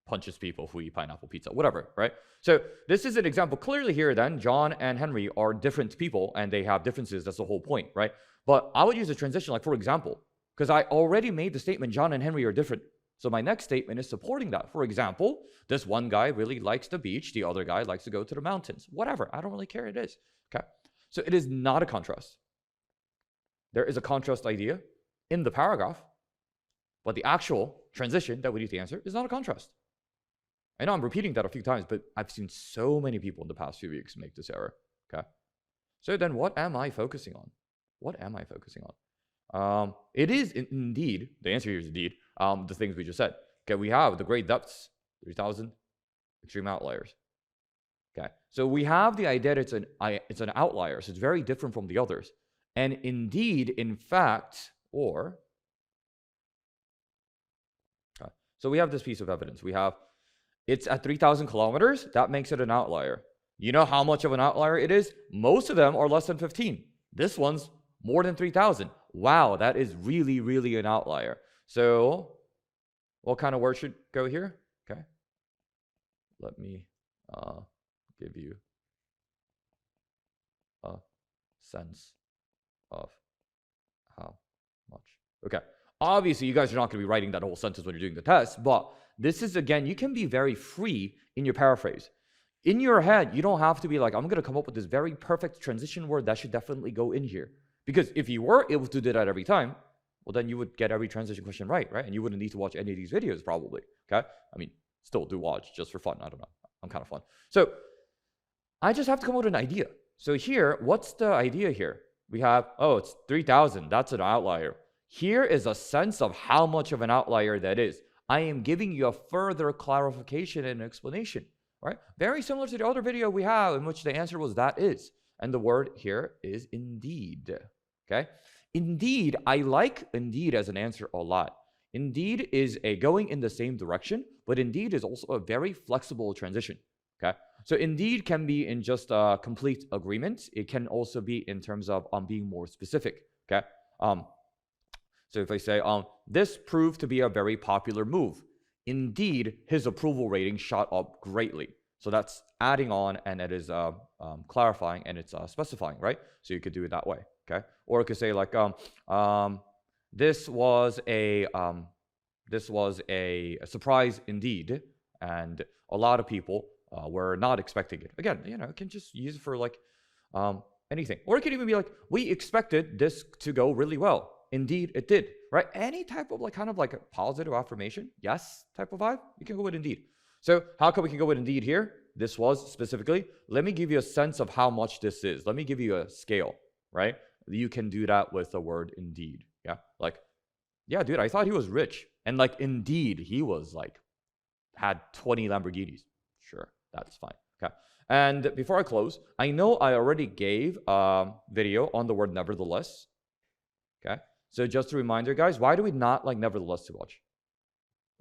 punches people who eat pineapple pizza, whatever, right? So this is an example. Clearly here then, John and Henry are different people and they have differences. That's the whole point, right? But I would use a transition like, for example, because I already made the statement John and Henry are different. So my next statement is supporting that. For example, this one guy really likes the beach. The other guy likes to go to the mountains. Whatever. I don't really care. It is. Okay. So it is not a contrast. There is a contrast idea in the paragraph, but the actual transition that we need to answer is not a contrast. I know I'm repeating that a few times, but I've seen so many people in the past few weeks make this error. Okay. So then what am I focusing on? What am I focusing on? It is indeed, the answer here is indeed, the things we just said. Okay, we have the great depths, 3,000, extreme outliers. Okay, so we have the idea that it's an outlier, so it's very different from the others. And indeed, in fact, or, okay, so we have this piece of evidence. We have, it's at 3,000 kilometers, that makes it an outlier. You know how much of an outlier it is? Most of them are less than 15. This one's more than 3,000. Wow, that is really, really an outlier. So what kind of word should go here? Okay. Let me give you a sense of how much. Okay. Obviously, you guys are not going to be writing that whole sentence when you're doing the test, but this is, again, you can be very free in your paraphrase. In your head, you don't have to be like, I'm going to come up with this very perfect transition word that should definitely go in here. Because if you were able to do that every time, well, then you would get every transition question right? And you wouldn't need to watch any of these videos probably, okay? I mean, still do watch just for fun. I don't know. I'm kind of fun. So I just have to come up with an idea. So here, what's the idea here? We have, oh, it's 3,000. That's an outlier. Here is a sense of how much of an outlier that is. I am giving you a further clarification and explanation, right? Very similar to the other video we have in which the answer was that is. And the word here is indeed, okay? Indeed, I like indeed as an answer a lot. Indeed is a going in the same direction, but indeed is also a very flexible transition, okay? So indeed can be in just a complete agreement. It can also be in terms of being more specific, okay? So if I say, this proved to be a very popular move. Indeed, his approval rating shot up greatly. So that's adding on, and it is clarifying, and it's specifying, right? So you could do it that way, okay? Or it could say like, this was a surprise indeed, and a lot of people were not expecting it. Again, you know, you can just use it for like anything. Or it could even be like, we expected this to go really well. Indeed, it did, right? Any type of like kind of like a positive affirmation, yes, type of vibe, you can go with indeed. So how come we can go with indeed here? This was specifically, let me give you a sense of how much this is. Let me give you a scale, right? You can do that with the word indeed, yeah? Like, yeah, dude, I thought he was rich. And like, indeed, he was like, had 20 Lamborghinis. Sure, that's fine, okay? And before I close, I know I already gave a video on the word nevertheless, okay? So just a reminder, guys, why do we not like nevertheless too much?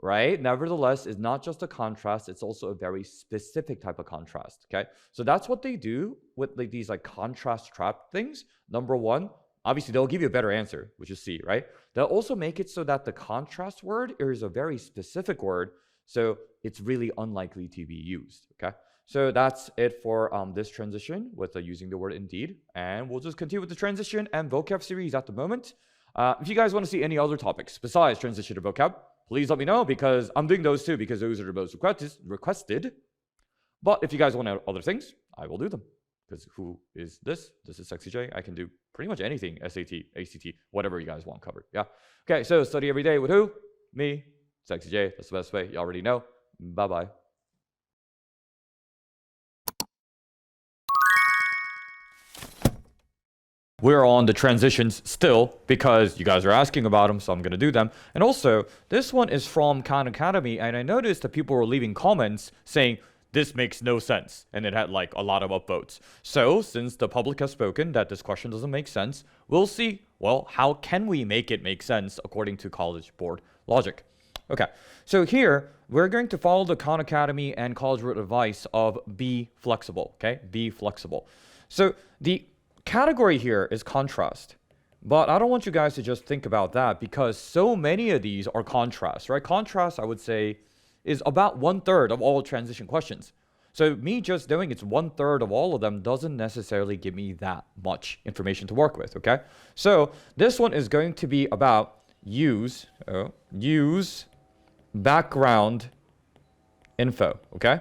Right? Nevertheless is not just a contrast, it's also a very specific type of contrast, okay? So that's what they do with like these like contrast trap things. Number one, obviously they'll give you a better answer, which is C, right? They'll also make it so that the contrast word is a very specific word, so it's really unlikely to be used, okay? So that's it for this transition with using the word indeed, and we'll just continue with the transition and vocab series at the moment. If you guys want to see any other topics besides transition to vocab, please let me know, because I'm doing those too, because those are the most requested. But if you guys want other things, I will do them. Because who is this? This is Sexy J. I can do pretty much anything, SAT, ACT, whatever you guys want covered. Yeah. Okay, so study every day with who? Me, Sexy J. That's the best way. You already know. Bye-bye. We're on the transitions still because you guys are asking about them, so I'm going to do them. And also, this one is from Khan Academy, and I noticed that people were leaving comments saying, this makes no sense, and it had like a lot of upvotes. So, since the public has spoken that this question doesn't make sense, we'll see, well, how can we make it make sense according to College Board logic? Okay, so here, we're going to follow the Khan Academy and College Board advice of be flexible, okay? Be flexible. So, the category here is contrast, but I don't want you guys to just think about that, because so many of these are contrast, right? Contrast, I would say, is about 1/3 of all transition questions. So me just doing it's 1/3 of all of them doesn't necessarily give me that much information to work with, okay? So this one is going to be about use background info, okay?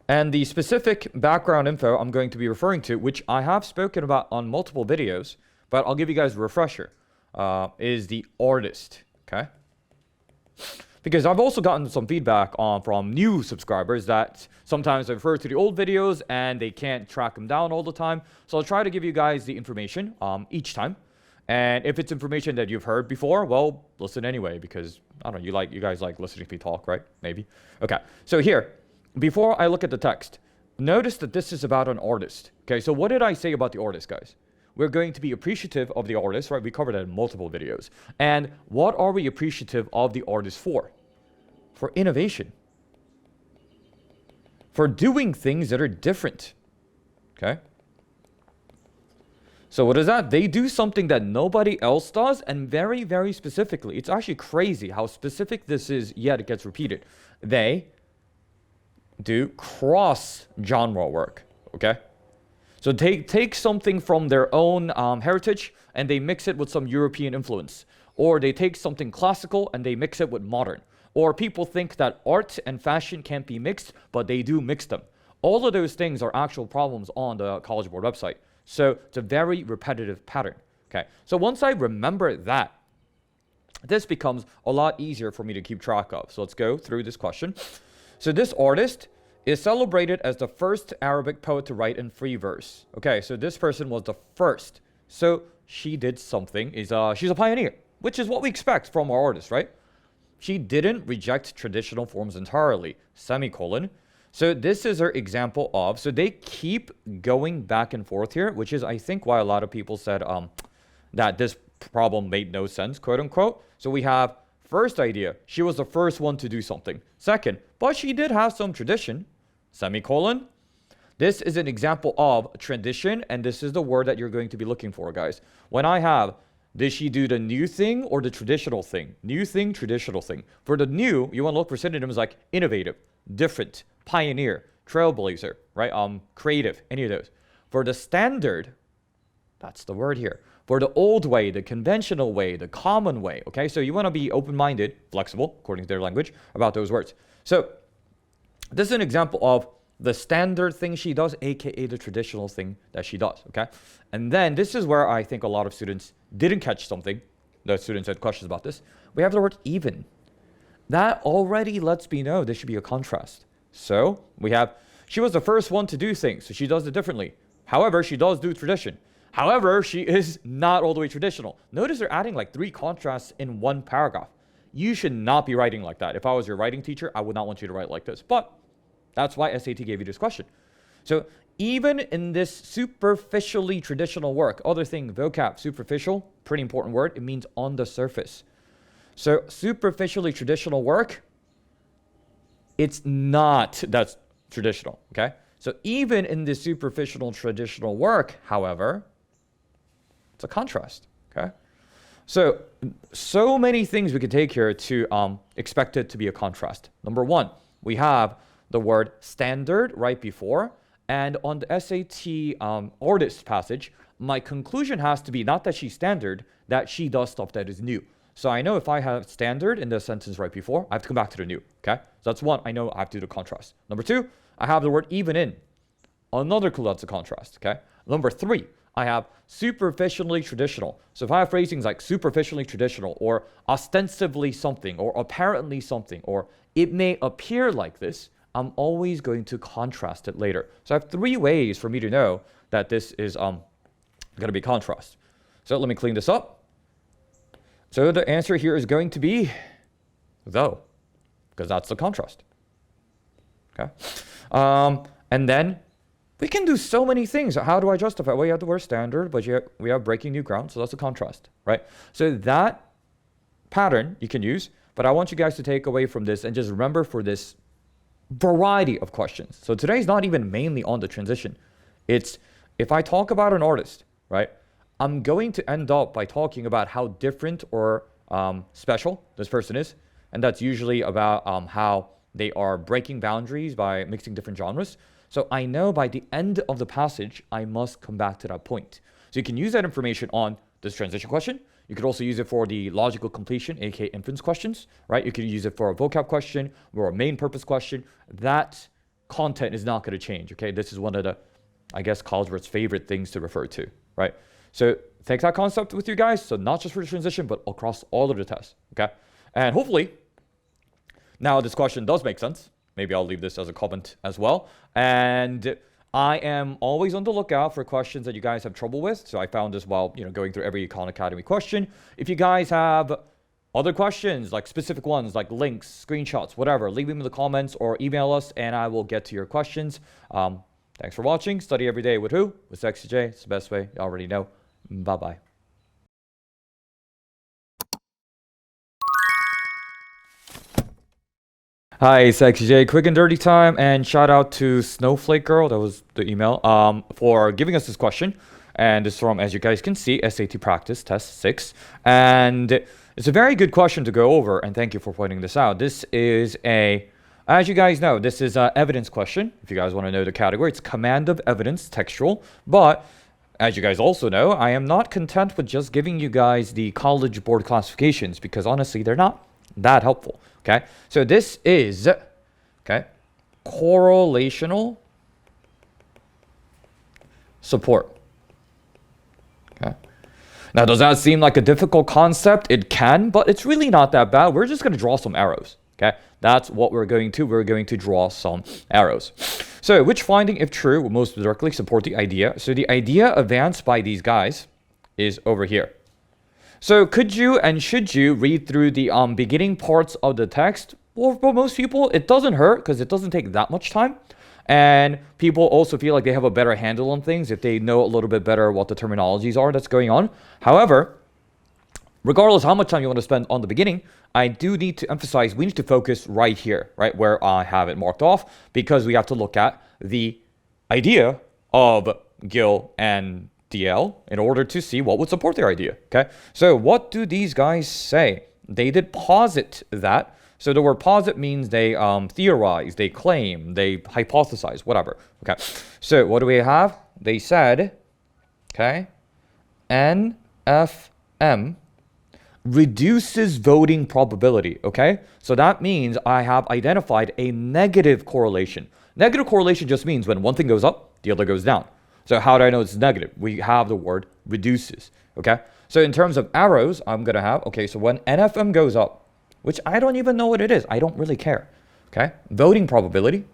And the specific background info I'm going to be referring to, which I have spoken about on multiple videos, but I'll give you guys a refresher, is the artist, okay? Because I've also gotten some feedback from new subscribers that sometimes I refer to the old videos and they can't track them down all the time. So I'll try to give you guys the information each time. And if it's information that you've heard before, well, listen anyway, because, I don't know, you guys like listening to me talk, right? Maybe. Okay, so here. Before I look at the text, notice that this is about an artist. Okay, so what did I say about the artist, guys? We're going to be appreciative of the artist, right? We covered that in multiple videos. And what are we appreciative of the artist for? For innovation. For doing things that are different. Okay? So what is that? They do something that nobody else does, and very, very specifically. It's actually crazy how specific this is, yet it gets repeated. They do cross-genre work, okay? So take something from their own heritage and they mix it with some European influence. Or they take something classical and they mix it with modern. Or people think that art and fashion can't be mixed, but they do mix them. All of those things are actual problems on the College Board website. So it's a very repetitive pattern, okay? So once I remember that, this becomes a lot easier for me to keep track of. So let's go through this question. So this artist is celebrated as the first Arabic poet to write in free verse. Okay, so this person was the first. So she did something. She's a pioneer, which is what we expect from our artist, right? She didn't reject traditional forms entirely, semicolon. So this is her example of, so they keep going back and forth here, which is, I think, why a lot of people said that this problem made no sense, quote unquote. So we have first idea, she was the first one to do something. Second, but she did have some tradition, semicolon. This is an example of tradition, and this is the word that you're going to be looking for, guys. When I have, did she do the new thing or the traditional thing? New thing, traditional thing. For the new, you want to look for synonyms like innovative, different, pioneer, trailblazer, right? Creative, any of those. For the standard, that's the word here. For the old way, the conventional way, the common way, okay? So you want to be open-minded, flexible, according to their language, about those words. So this is an example of the standard thing she does, aka the traditional thing that she does, okay? And then this is where I think a lot of students didn't catch something. The students had questions about this. We have the word even. That already lets me know this should be a contrast. So we have, she was the first one to do things, so she does it differently. However, she does do tradition. However, she is not all the way traditional. Notice they're adding like 3 contrasts in one paragraph. You should not be writing like that. If I was your writing teacher, I would not want you to write like this. But that's why SAT gave you this question. So even in this superficially traditional work, other thing, vocab, superficial, pretty important word. It means on the surface. So superficially traditional work, it's not that's traditional, okay? So even in the superficial traditional work, however, it's a contrast, okay? So many things we could take here to expect it to be a contrast. Number one, we have the word standard right before. And on the SAT artist passage, my conclusion has to be not that she's standard, that she does stuff that is new. So I know if I have standard in the sentence right before, I have to come back to the new, okay? So that's one, I know I have to do the contrast. Number two, I have the word even in. Another clue that's a contrast, okay? Number three, I have superficially traditional. So if I have phrasings like superficially traditional or ostensibly something or apparently something or it may appear like this, I'm always going to contrast it later. So I have three ways for me to know that this is going to be contrast. So let me clean this up. So the answer here is going to be though, because that's the contrast. Okay. And then we can do so many things. How do I justify? Well, you have the word standard, but we have breaking new ground, so that's a contrast, right? So that pattern you can use, but I want you guys to take away from this and just remember for this variety of questions. So today's not even mainly on the transition. It's if I talk about an artist, right? I'm going to end up by talking about how different or special this person is. And that's usually about how they are breaking boundaries by mixing different genres. So I know by the end of the passage, I must come back to that point. So you can use that information on this transition question. You could also use it for the logical completion, aka inference questions, right? You can use it for a vocab question or a main purpose question. That content is not going to change, okay? This is one of the, I guess, College Board's favorite things to refer to, right? So take that concept with you guys. So not just for the transition, but across all of the tests, okay? And hopefully, now this question does make sense. Maybe I'll leave this as a comment as well. And I am always on the lookout for questions that you guys have trouble with. So I found this while going through every Khan Academy question. If you guys have other questions, like specific ones, like links, screenshots, whatever, leave them in the comments or email us and I will get to your questions. Thanks for watching. Study every day with who? With Sexy J. It's the best way. You already know. Bye-bye. Hi, Sexy J. Quick and dirty time, and shout out to Snowflake Girl, that was the email, for giving us this question. And it's from, as you guys can see, SAT Practice Test 6. And it's a very good question to go over, and thank you for pointing this out. This is as you guys know, this is an evidence question. If you guys want to know the category, it's command of evidence, textual. But as you guys also know, I am not content with just giving you guys the College Board classifications because honestly, they're not that helpful. Okay, so this is, correlational support. Okay, now does that seem like a difficult concept? It can, but it's really not that bad. We're just going to draw some arrows. Okay, that's what we're going to. We're going to draw some arrows. So which finding, if true, will most directly support the idea? So the idea advanced by these guys is over here. So could you and should you read through the beginning parts of the text? Well, for most people, it doesn't hurt because it doesn't take that much time. And people also feel like they have a better handle on things if they know a little bit better what the terminologies are that's going on. However, regardless how much time you want to spend on the beginning, I do need to emphasize we need to focus right here, right where I have it marked off, because we have to look at the idea of Gil and DL in order to see what would support their idea. Okay, so what do these guys say? They did posit that. So the word posit means they theorize, they claim, they hypothesize, whatever. Okay, so what do we have? They said, okay, NFM reduces voting probability. Okay, so that means I have identified a negative correlation. Negative correlation just means when one thing goes up, the other goes down. So how do I know it's negative? We have the word reduces, okay? So in terms of arrows, I'm going to have, okay, so when NFM goes up, which I don't even know what it is. I don't really care, okay? Voting probability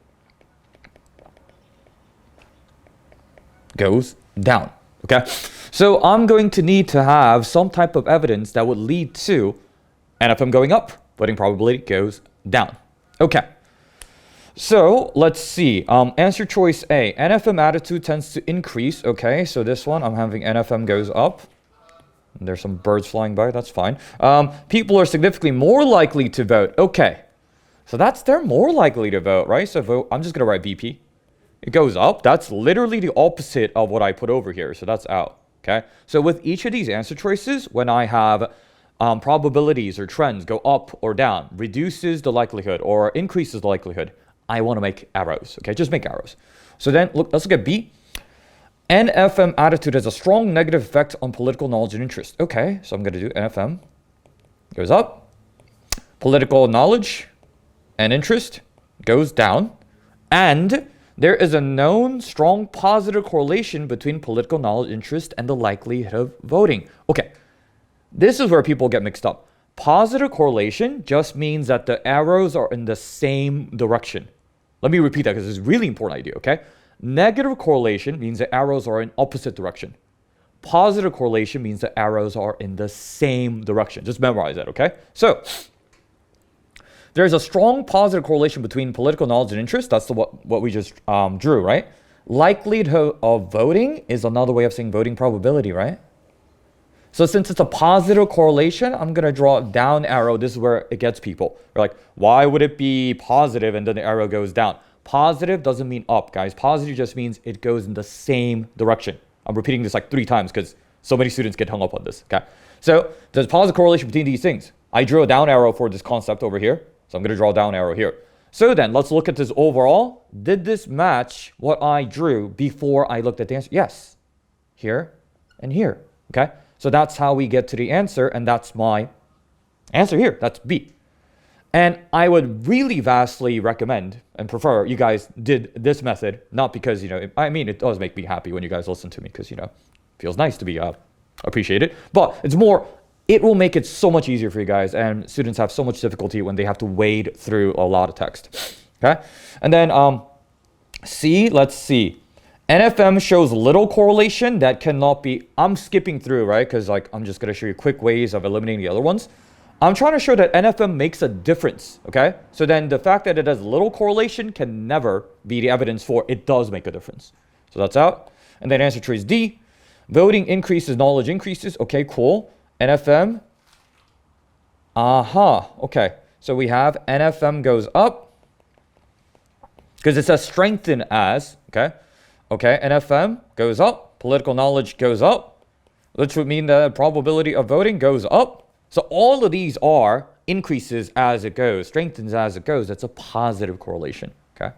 goes down, okay? So I'm going to need to have some type of evidence that would lead to NFM going up, voting probability goes down, okay? So let's see. Answer choice A. NFM attitude tends to increase. Okay, so this one I'm having NFM goes up. There's some birds flying by. That's fine. People are significantly more likely to vote. Okay. So they're more likely to vote, right? So vote, I'm just going to write VP. It goes up. That's literally the opposite of what I put over here. So that's out. Okay. So with each of these answer choices, when I have probabilities or trends go up or down, reduces the likelihood or increases the likelihood, I want to make arrows. Okay. Just make arrows. So then let's look at B. NFM attitude has a strong negative effect on political knowledge and interest. Okay. So I'm going to do NFM goes up. Political knowledge and interest goes down. And there is a known strong positive correlation between political knowledge, interest, and the likelihood of voting. Okay, this is where people get mixed up. Positive correlation just means that the arrows are in the same direction. Let me repeat that because it's a really important idea, okay? Negative correlation means the arrows are in opposite direction. Positive correlation means the arrows are in the same direction. Just memorize that, okay? So, there's a strong positive correlation between political knowledge and interest. That's what we just drew, right? Likelihood of voting is another way of saying voting probability, right? So since it's a positive correlation, I'm going to draw a down arrow. This is where it gets people. They're like, why would it be positive and then the arrow goes down? Positive doesn't mean up, guys. Positive just means it goes in the same direction. I'm repeating this like 3 times because so many students get hung up on this, okay? So there's a positive correlation between these things. I drew a down arrow for this concept over here. So I'm going to draw a down arrow here. So then, let's look at this overall. Did this match what I drew before I looked at the answer? Yes. Here and here. Okay? So that's how we get to the answer, and that's my answer here. That's B. And I would really vastly recommend and prefer you guys did this method, not because, it does make me happy when you guys listen to me because, it feels nice to be appreciated. But it's more, it will make it so much easier for you guys, and students have so much difficulty when they have to wade through a lot of text. Okay? And then C, let's see. NFM shows little correlation that cannot be, I'm skipping through, right? Because I'm just going to show you quick ways of eliminating the other ones. I'm trying to show that NFM makes a difference, okay? So then the fact that it has little correlation can never be the evidence for it does make a difference. So that's out. And then answer choice D. Voting increases, knowledge increases. Okay, cool. NFM. Okay. So we have NFM goes up because it says strengthen as. Okay. Okay. NFM goes up. Political knowledge goes up, which would mean the probability of voting goes up. So all of these are increases as it goes, strengthens as it goes. That's a positive correlation. Okay.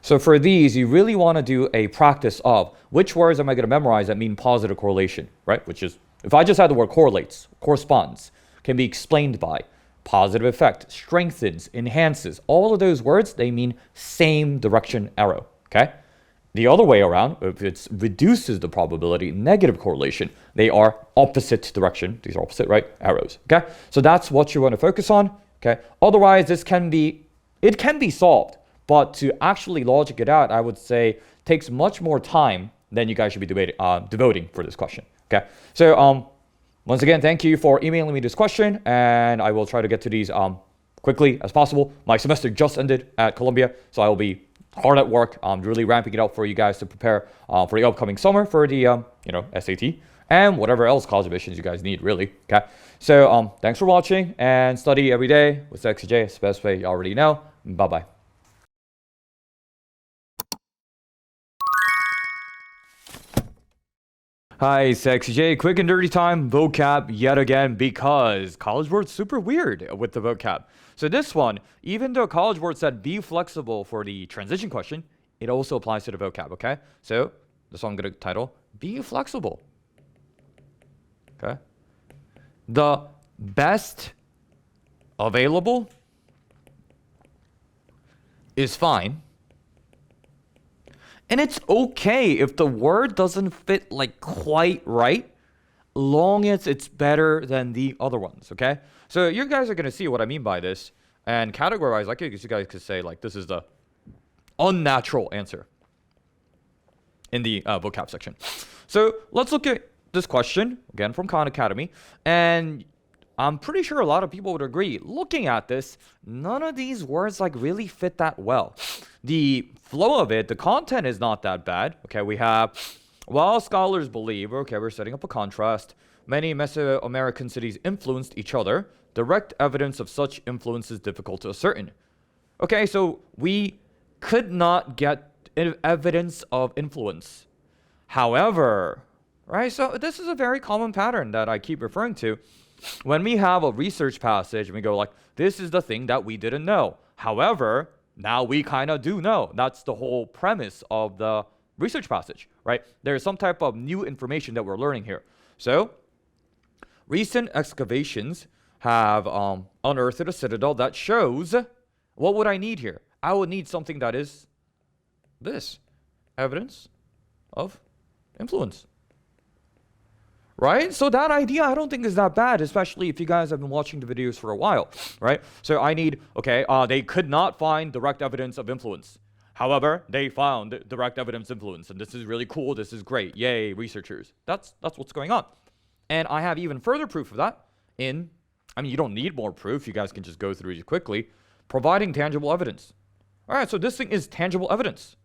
So for these, you really want to do a practice of which words am I going to memorize that mean positive correlation, right? Which is, if I just had the word correlates, corresponds, can be explained by, positive effect, strengthens, enhances. All of those words, they mean same direction arrow, okay? The other way around, if it reduces the probability, negative correlation, they are opposite direction. These are opposite, right? Arrows, okay? So that's what you want to focus on, okay? Otherwise, it can be solved, but to actually logic it out, I would say takes much more time than you guys should be devoting for this question. Okay, so once again, thank you for emailing me this question, and I will try to get to these quickly as possible. My semester just ended at Columbia, so I will be hard at work. I'm really ramping it up for you guys to prepare for the upcoming summer for the SAT and whatever else college admissions you guys need, really. Okay, so thanks for watching, and study every day with Sexy J. It's the best way you already know. Bye bye. Hi, Sexy J. Quick and dirty time, vocab yet again, because College Board's super weird with the vocab. So this one, even though College Board said be flexible for the transition question, it also applies to the vocab, okay? So this one I'm going to title, be flexible. Okay? The best available is fine. And it's okay if the word doesn't fit quite right, long as it's better than the other ones, okay? So you guys are going to see what I mean by this, and categorize, you guys could say, this is the unnatural answer in the vocab section. So let's look at this question, again, from Khan Academy, and I'm pretty sure a lot of people would agree. Looking at this, none of these words really fit that well. The flow of it, the content is not that bad. Okay, we have While scholars believe, okay, we're setting up a contrast, many Mesoamerican cities influenced each other, direct evidence of such influence is difficult to ascertain. Okay, so we could not get evidence of influence. However, right, so this is a very common pattern that I keep referring to. When we have a research passage and we go like, this is the thing that we didn't know. However, now we kind of do know. That's the whole premise of the research passage, right? There's some type of new information that we're learning here. So, recent excavations have unearthed a citadel that shows, what would I need here? I would need something that is this, evidence of influence. Right? So that idea I don't think is that bad, especially if you guys have been watching the videos for a while, right? So I need, okay, they could not find direct evidence of influence. However, they found direct evidence of influence, and this is really cool, this is great, yay, researchers. That's what's going on. And I have even further proof of that in, I mean, you don't need more proof, you guys can just go through it quickly, providing tangible evidence. All right, so this thing is tangible evidence.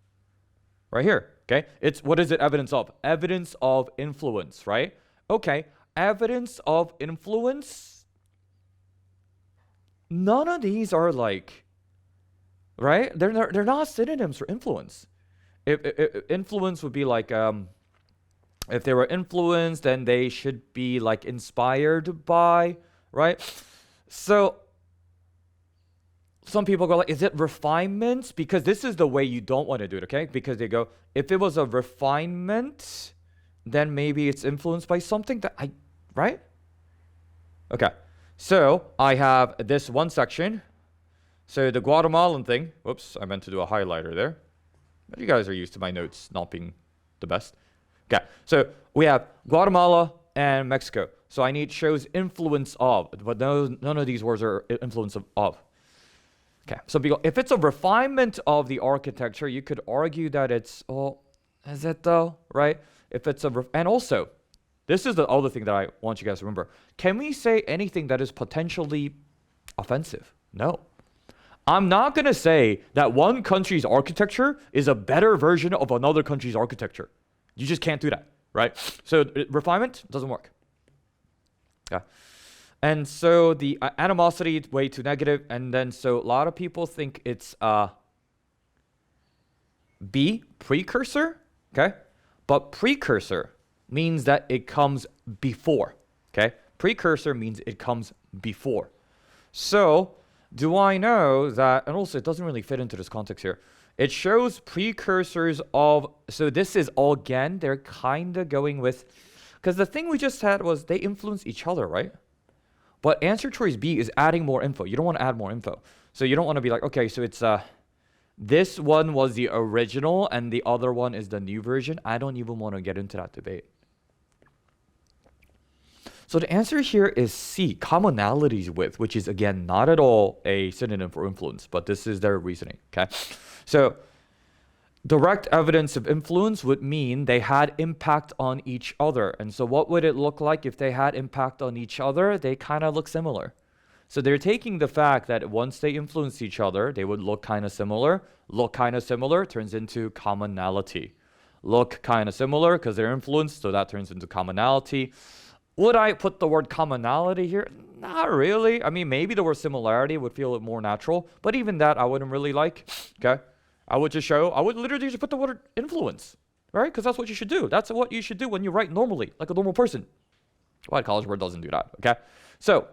Right here, okay? It's, what is it evidence of? Evidence of influence, right? Okay, evidence of influence. None of these are like, right? They're not synonyms for influence. If influence would be like, if they were influenced, then they should be like inspired by, right? So some people go like, is it refinement? Because this is the way you don't want to do it, okay? Because they go, if it was a refinement, then maybe it's influenced by something that right? Okay, so I have this one section. So the Guatemalan thing, whoops, I meant to do a highlighter there. But you guys are used to my notes not being the best. Okay, so we have Guatemala and Mexico. So I need shows influence of, but none of these words are influence of. Okay, so if it's a refinement of the architecture, you could argue that it's, oh, is it though, right? If it's and also, this is the other thing that I want you guys to remember. Can we say anything that is potentially offensive? No. I'm not going to say that one country's architecture is a better version of another country's architecture. You just can't do that, right? So refinement doesn't work. Yeah. And so the animosity way too negative, and then so a lot of people think it's B, precursor, okay? But precursor means that it comes before, okay? Precursor means it comes before. So do I know that, and also it doesn't really fit into this context here. It shows precursors of, so this is all again, they're kind of going with, because the thing we just had was they influence each other, right? But answer choice B is adding more info. You don't want to add more info. So you don't want to be like, okay, so it's this one was the original and the other one is the new version. I don't even want to get into that debate. So the answer here is C, commonalities with, which is again not at all a synonym for influence, but this is their reasoning, okay? So direct evidence of influence would mean they had impact on each other. And so what would it look like if they had impact on each other? They kind of look similar. So they're taking the fact that once they influenced each other, they would look kind of similar. Look kind of similar turns into commonality. Look kind of similar because they're influenced, so that turns into commonality. Would I put the word commonality here? Not really. I mean, maybe the word similarity would feel more natural, but even that I wouldn't really like, okay? I would literally just put the word influence, right? Because that's what you should do. That's what you should do when you write normally, like a normal person. White College Word doesn't do that, okay? So,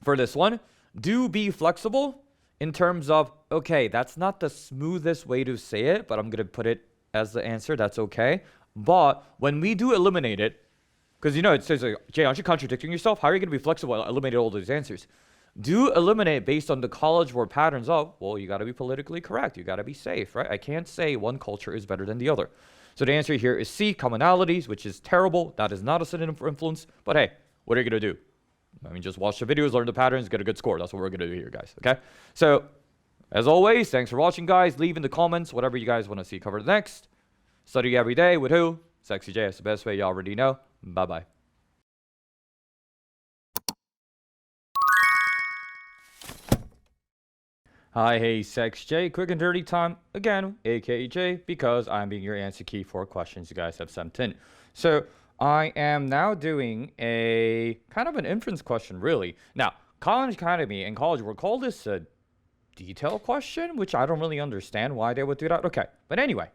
for this one, do be flexible in terms of, okay, that's not the smoothest way to say it, but I'm going to put it as the answer. That's okay. But when we do eliminate it, because you know it says, like, Jay, aren't you contradicting yourself? How are you going to be flexible and eliminate all these answers? Do eliminate based on the College Word patterns of, well, you got to be politically correct. You got to be safe, right? I can't say one culture is better than the other. So the answer here is C, commonalities, which is terrible. That is not a synonym for influence. But hey, what are you going to do? I mean, just watch the videos, learn the patterns, get a good score. That's what we're going to do here, guys, okay? So, as always, thanks for watching, guys. Leave in the comments whatever you guys want to see covered next. Study every day with who? Sexy J. That's the best way. You already know. Bye-bye. Hi, hey, Sex J, quick and dirty time again, aka J, because I'm being your answer key for questions you guys have sent in. So I am now doing a kind of an inference question, really. Now, College Academy and college will call this a detail question, which I don't really understand why they would do that. Okay, but anyway,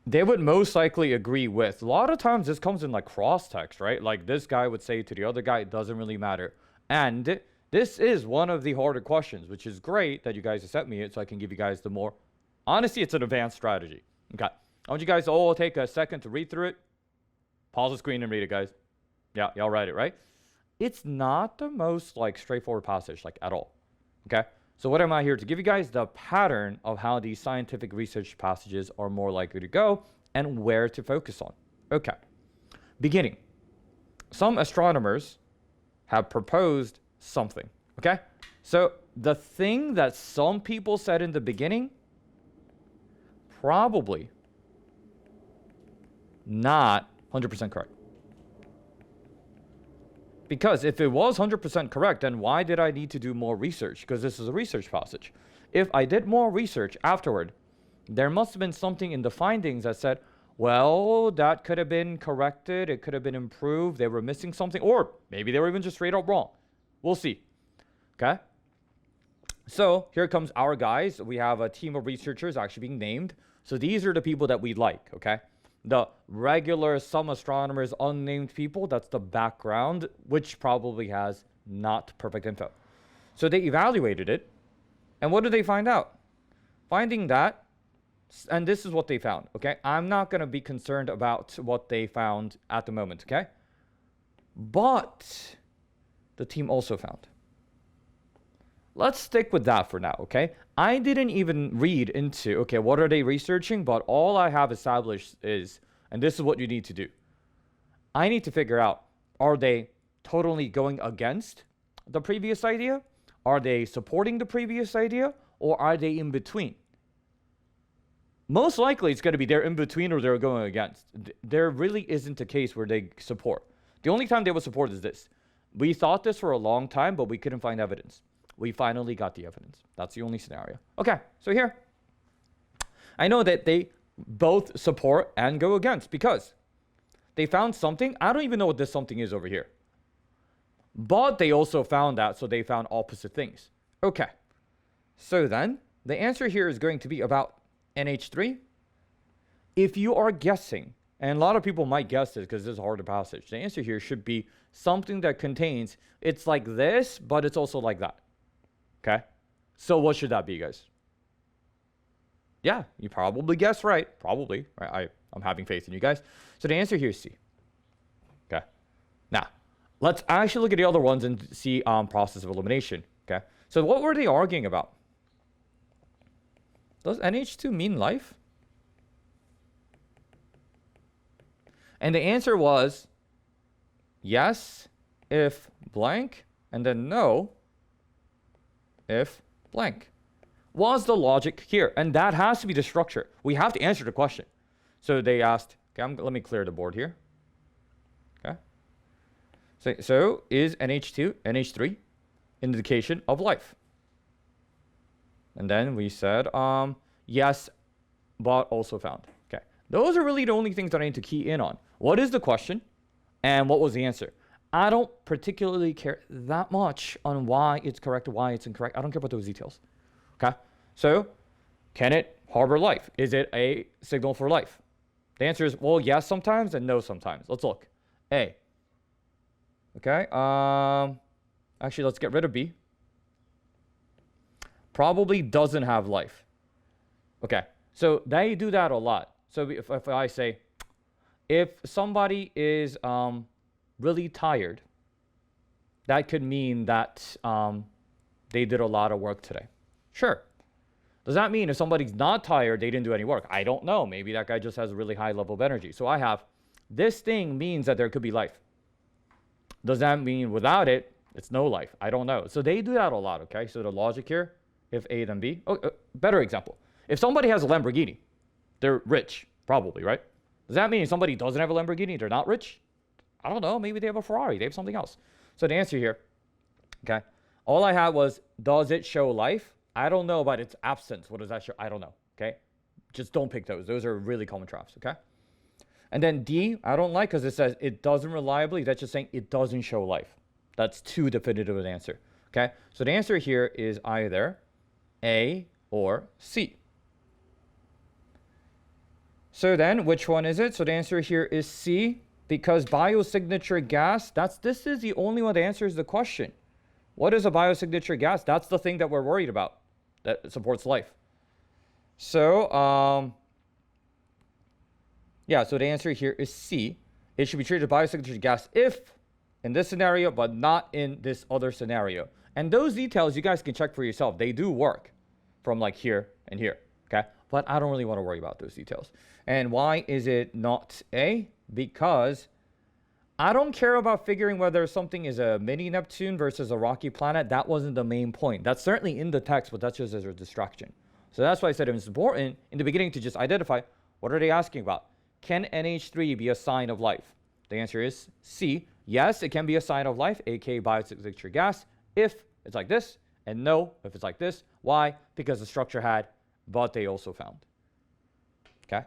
they would most likely agree with. A lot of times this comes in like cross text, right? Like this guy would say to the other guy, it doesn't really matter. And this is one of the harder questions, which is great that you guys have sent me it so I can give you guys the more. Honestly, it's an advanced strategy. Okay. I want you guys to all take a second to read through it. Pause the screen and read it, guys. Yeah, y'all read it, right? It's not the most like straightforward passage, like at all. Okay. So what am I here to give you guys? The pattern of how these scientific research passages are more likely to go and where to focus on. Okay. Beginning. Some astronomers have proposed something. Okay. So the thing that some people said in the beginning, probably not 100% correct. Because if it was 100% correct, then why did I need to do more research? Because this is a research passage. If I did more research afterward, there must have been something in the findings that said, well, that could have been corrected. It could have been improved. They were missing something. Or maybe they were even just straight up wrong. We'll see. Okay? So here comes our guys. We have a team of researchers actually being named. So these are the people that we like. Okay? The regular, some astronomers, unnamed people, that's the background, which probably has not perfect info. So they evaluated it, and what did they find out? Finding that, and this is what they found, okay? I'm not going to be concerned about what they found at the moment, okay? But the team also found. Let's stick with that for now, okay? I didn't even read into, okay, what are they researching? But all I have established is, and this is what you need to do. I need to figure out, are they totally going against the previous idea? Are they supporting the previous idea? Or are they in between? Most likely it's going to be they're in between or they're going against. There really isn't a case where they support. The only time they would support is this. We thought this for a long time, but we couldn't find evidence. We finally got the evidence. That's the only scenario. Okay, so here. I know that they both support and go against because they found something. I don't even know what this something is over here. But they also found that, so they found opposite things. Okay, so then the answer here is going to be about NH3. If you are guessing, and a lot of people might guess this because this is a harder passage, the answer here should be something that contains, it's like this, but it's also like that. Okay, so what should that be, guys? Yeah, you probably guessed right. Probably. Right? I'm having faith in you guys. So the answer here is C. Okay. Now, let's actually look at the other ones and see process of elimination. Okay. So what were they arguing about? Does NH2 mean life? And the answer was yes if blank, and then no if blank. Was the logic here? And that has to be the structure. We have to answer the question. So they asked, okay, let me clear the board here. Okay. So is NH2, NH3 indication of life? And then we said, yes, but also found. Okay. Those are really the only things that I need to key in on. What is the question? And what was the answer? I don't particularly care that much on why it's correct or why it's incorrect. I don't care about those details. Okay? So, can it harbor life? Is it a signal for life? The answer is, well, yes sometimes and no sometimes. Let's look. A. Okay? Actually, let's get rid of B. Probably doesn't have life. Okay. So, they do that a lot. So, if I say, if somebody is really tired, that could mean that they did a lot of work today. Sure. Does that mean if somebody's not tired, they didn't do any work? I don't know. Maybe that guy just has a really high level of energy. So I have, this thing means that there could be life. Does that mean without it, it's no life? I don't know. So they do that a lot, okay? So the logic here, if A then B. Oh, better example. If somebody has a Lamborghini, they're rich, probably, right? Does that mean if somebody doesn't have a Lamborghini, they're not rich? I don't know. Maybe they have a Ferrari. They have something else. So the answer here, okay, All I had was, does it show life? I don't know about its absence. What does that show? I don't know, okay? Just don't pick those. Those are really common traps, okay? And then D, I don't like because it says it doesn't reliably. That's just saying it doesn't show life. That's too definitive an answer, okay? So the answer here is either A or C. So then, which one is it? So the answer here is C, because biosignature gas, this is the only one that answers the question. What is a biosignature gas? That's the thing that we're worried about, that supports life. So, yeah, so the answer here is C. It should be treated as biosignature gas if in this scenario, but not in this other scenario. And those details, you guys can check for yourself. They do work from like here and here, okay? But I don't really want to worry about those details. And why is it not A? Because I don't care about figuring whether something is a mini Neptune versus a rocky planet. That wasn't the main point. That's certainly in the text, but that's just as a distraction. So that's why I said it's important in the beginning to just identify, what are they asking about? Can NH3 be a sign of life? The answer is C. Yes, it can be a sign of life, aka biosignature gas, if it's like this, and no, if it's like this. Why? Because the structure had, but they also found. Okay?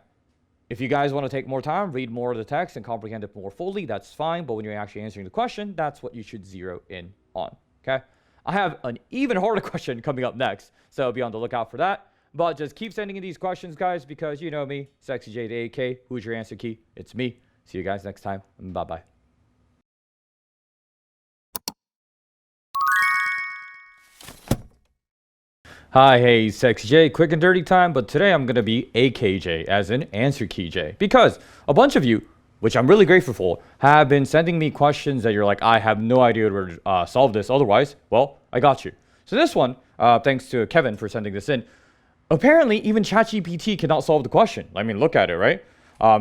If you guys want to take more time, read more of the text and comprehend it more fully, that's fine. But when you're actually answering the question, that's what you should zero in on. Okay? I have an even harder question coming up next, so be on the lookout for that. But just keep sending in these questions, guys, because you know me, Sexy J to AK. Who's your answer key? It's me. See you guys next time. Bye-bye. Hi, hey, Sexy J, quick and dirty time, but today I'm going to be AKJ, as in Answer Key J, because a bunch of you, which I'm really grateful for, have been sending me questions that you're like, I have no idea where to solve this, otherwise, well, I got you. So this one, thanks to Kevin for sending this in, apparently even ChatGPT cannot solve the question. I mean, look at it, right?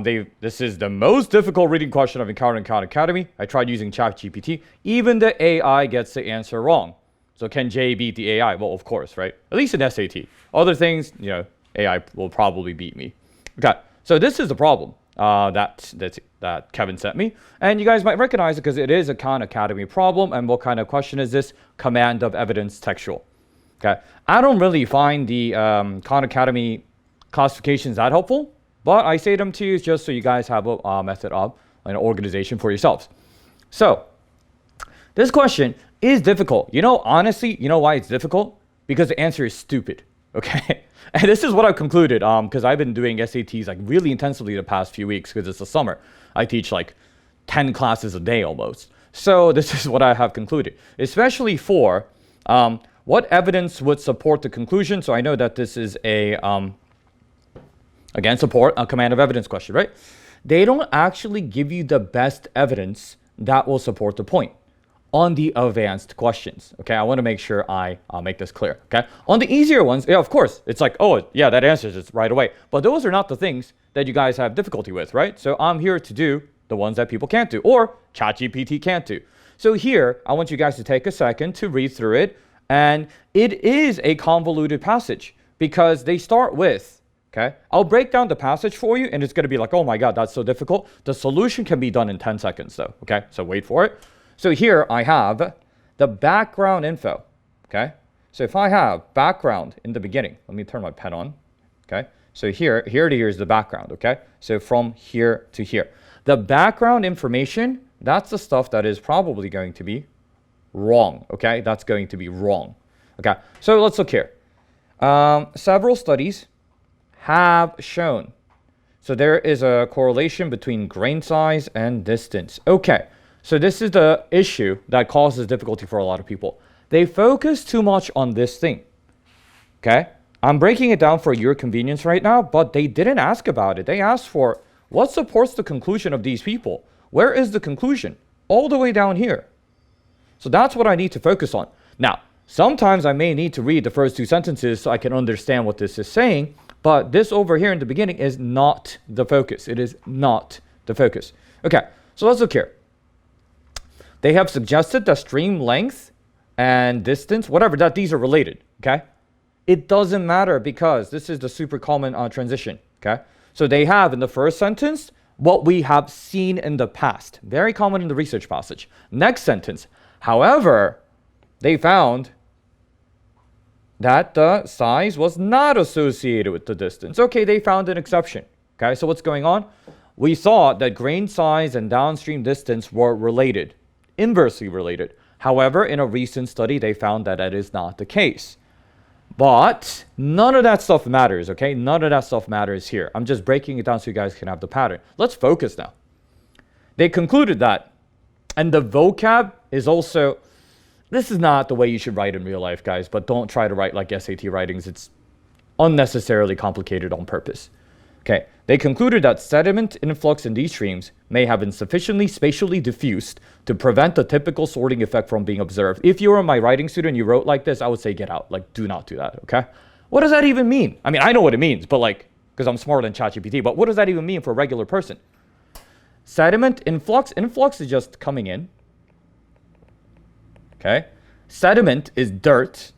This is the most difficult reading question I've encountered in Khan Academy. I tried using ChatGPT. Even the AI gets the answer wrong. So can J beat the AI? Well, of course, right? At least in SAT. Other things, you know, AI will probably beat me. Okay, so this is the problem that Kevin sent me. And you guys might recognize it because it is a Khan Academy problem. And what kind of question is this? Command of evidence textual. Okay, I don't really find the Khan Academy classifications that helpful, but I say them to you just so you guys have a method of an organization for yourselves. So this question is difficult. You know, honestly, you know why it's difficult? Because the answer is stupid, okay? And this is what I've concluded, because I've been doing SATs like really intensively the past few weeks because it's the summer. I teach like 10 classes a day almost. So this is what I have concluded, especially for what evidence would support the conclusion. So I know that this is a, again, support a command of evidence question, right? They don't actually give you the best evidence that will support the point on the advanced questions, okay? I want to make sure I make this clear, okay? On the easier ones, yeah, of course, it's like, oh, yeah, that answers it right away. But those are not the things that you guys have difficulty with, right? So I'm here to do the ones that people can't do, or ChatGPT can't do. So here, I want you guys to take a second to read through it, and it is a convoluted passage because they start with, okay? I'll break down the passage for you, and it's going to be like, oh my God, that's so difficult. The solution can be done in 10 seconds, though, okay? So wait for it. So here I have the background info, okay? So if I have background in the beginning, let me turn my pen on, okay? So here to here is the background, okay? So from here to here. The background information, that's the stuff that is probably going to be wrong, okay? That's going to be wrong, okay? So let's look here. Several studies have shown. So there is a correlation between grain size and distance. Okay. So this is the issue that causes difficulty for a lot of people. They focus too much on this thing, okay? I'm breaking it down for your convenience right now, but they didn't ask about it. They asked for what supports the conclusion of these people. Where is the conclusion? All the way down here. So that's what I need to focus on. Now, sometimes I may need to read the first two sentences so I can understand what this is saying, but this over here in the beginning is not the focus. It is not the focus. Okay, so let's look here. They have suggested that stream length and distance, whatever, that these are related, okay? It doesn't matter because this is the super common transition, okay? So they have in the first sentence what we have seen in the past. Very common in the research passage. Next sentence, however, they found that the size was not associated with the distance. Okay, they found an exception. Okay, so what's going on? We saw that grain size and downstream distance were related, inversely related. However, in a recent study, they found that that is not the case. But none of that stuff matters, okay? None of that stuff matters here. I'm just breaking it down so you guys can have the pattern. Let's focus now. They concluded that, and the vocab is also, this is not the way you should write in real life, guys, but don't try to write like SAT writings. It's unnecessarily complicated on purpose. Okay, they concluded that sediment influx in these streams may have been sufficiently spatially diffused to prevent the typical sorting effect from being observed. If you were my writing student and you wrote like this, I would say get out. Like, do not do that, okay? What does that even mean? I mean, I know what it means, but like, because I'm smarter than ChatGPT, but what does that even mean for a regular person? Sediment influx is just coming in, okay? Sediment is dirt.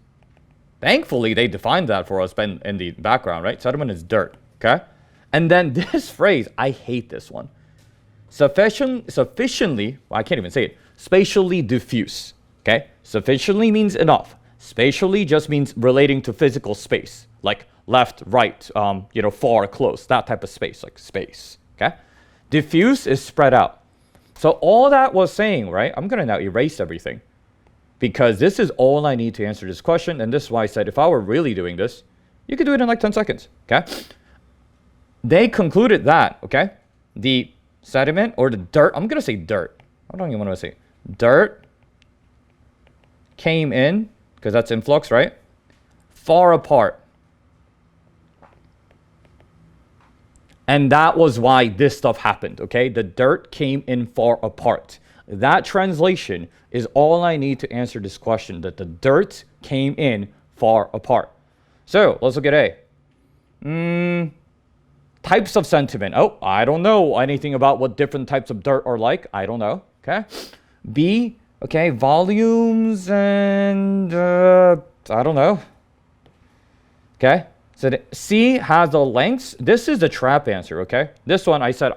Thankfully, they defined that for us in the background, right? Sediment is dirt, okay? And then this phrase, I hate this one. Sufficiently, well, I can't even say it, spatially diffuse, okay? Sufficiently means enough. Spatially just means relating to physical space, like left, right, far, close, that type of space, like space, okay? Diffuse is spread out. So all that was saying, right, I'm gonna now erase everything because this is all I need to answer this question. And this is why I said if I were really doing this, you could do it in like 10 seconds, okay? They concluded that, okay, the sediment or the dirt, I'm going to say dirt. I don't even want to say dirt came in, because that's influx, right? Far apart. And that was why this stuff happened, okay? The dirt came in far apart. That translation is all I need to answer this question, that the dirt came in far apart. So let's look at A. Types of sentiment. Oh, I don't know anything about what different types of dirt are like. I don't know. Okay. B. Okay. Volumes and I don't know. Okay. So the C has the lengths. This is the trap answer. Okay. This one I said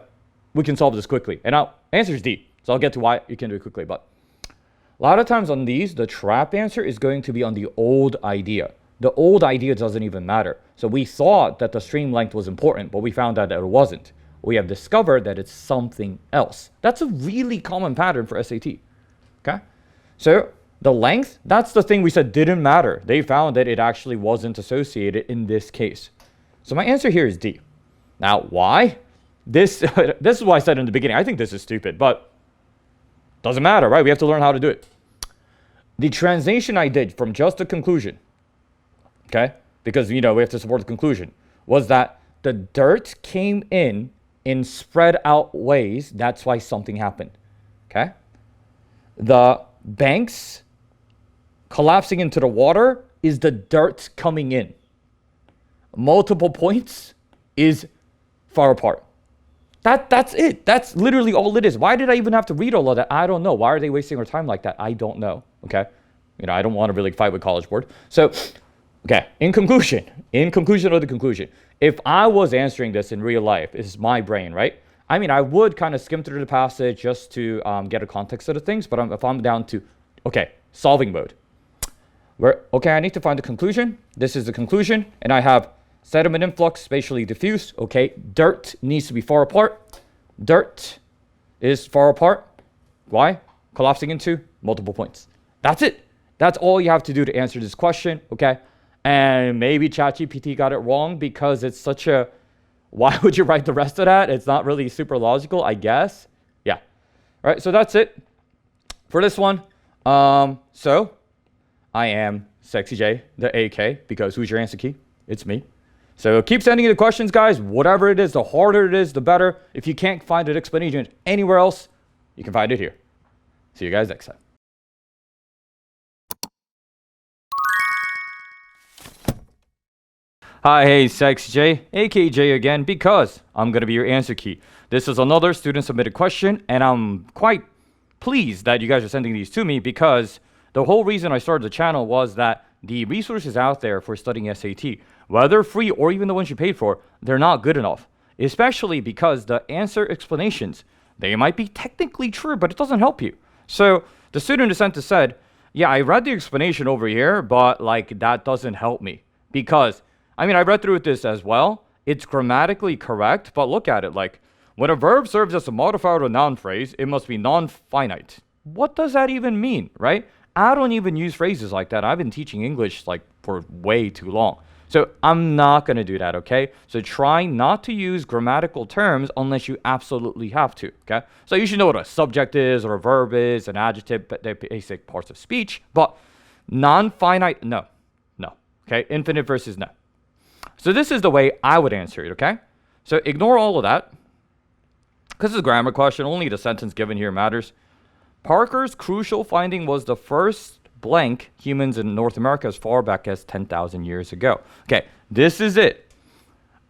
we can solve this quickly. And now answer is D. So I'll get to why you can do it quickly. But a lot of times on these, the trap answer is going to be on the old idea. The old idea doesn't even matter. So we thought that the stream length was important, but we found out that it wasn't. We have discovered that it's something else. That's a really common pattern for SAT. Okay? So the length, that's the thing we said didn't matter. They found that it actually wasn't associated in this case. So my answer here is D. Now, why? This is what I said in the beginning. I think this is stupid, but doesn't matter, right? We have to learn how to do it. The translation I did from just the conclusion, okay, because, we have to support the conclusion, was that the dirt came in spread out ways. That's why something happened, okay? The banks collapsing into the water is the dirt coming in. Multiple points is far apart. That's it. That's literally all it is. Why did I even have to read all of that? I don't know. Why are they wasting our time like that? I don't know, okay? I don't want to really fight with College Board. So, okay, in conclusion of the conclusion, if I was answering this in real life, this is my brain, right? I mean, I would kind of skim through the passage just to get a context of the things, but if I'm down to, okay, solving mode, I need to find the conclusion. This is the conclusion, and I have sediment influx, spatially diffuse, okay, dirt needs to be far apart. Dirt is far apart. Why? Collapsing into multiple points. That's it. That's all you have to do to answer this question, okay? And maybe ChatGPT got it wrong because it's such a, why would you write the rest of that? It's not really super logical, I guess. Yeah. All right, so that's it for this one. So I am Sexy J, the AK, because who's your answer key? It's me. So keep sending in the questions, guys. Whatever it is, the harder it is, the better. If you can't find an explanation anywhere else, you can find it here. See you guys next time. Hi, hey, Sexy J, aka J again, because I'm going to be your answer key. This is another student-submitted question, and I'm quite pleased that you guys are sending these to me because the whole reason I started the channel was that the resources out there for studying SAT, whether free or even the ones you paid for, they're not good enough. Especially because the answer explanations, they might be technically true, but it doesn't help you. So the student who sent this said, yeah, I read the explanation over here, but like that doesn't help me because, I mean, I read through this as well. It's grammatically correct, but look at it like when a verb serves as a modifier to a noun phrase, it must be non-finite. What does that even mean, right? I don't even use phrases like that. I've been teaching English like for way too long. So I'm not going to do that, okay? So try not to use grammatical terms unless you absolutely have to, okay? So you should know what a subject is or a verb is, an adjective, they're basic parts of speech, but non-finite, no, okay? Infinite versus no. So this is the way I would answer it, okay? So ignore all of that because it's a grammar question. Only the sentence given here matters. Parker's crucial finding was the first blank humans in North America as far back as 10,000 years ago. Okay, this is it.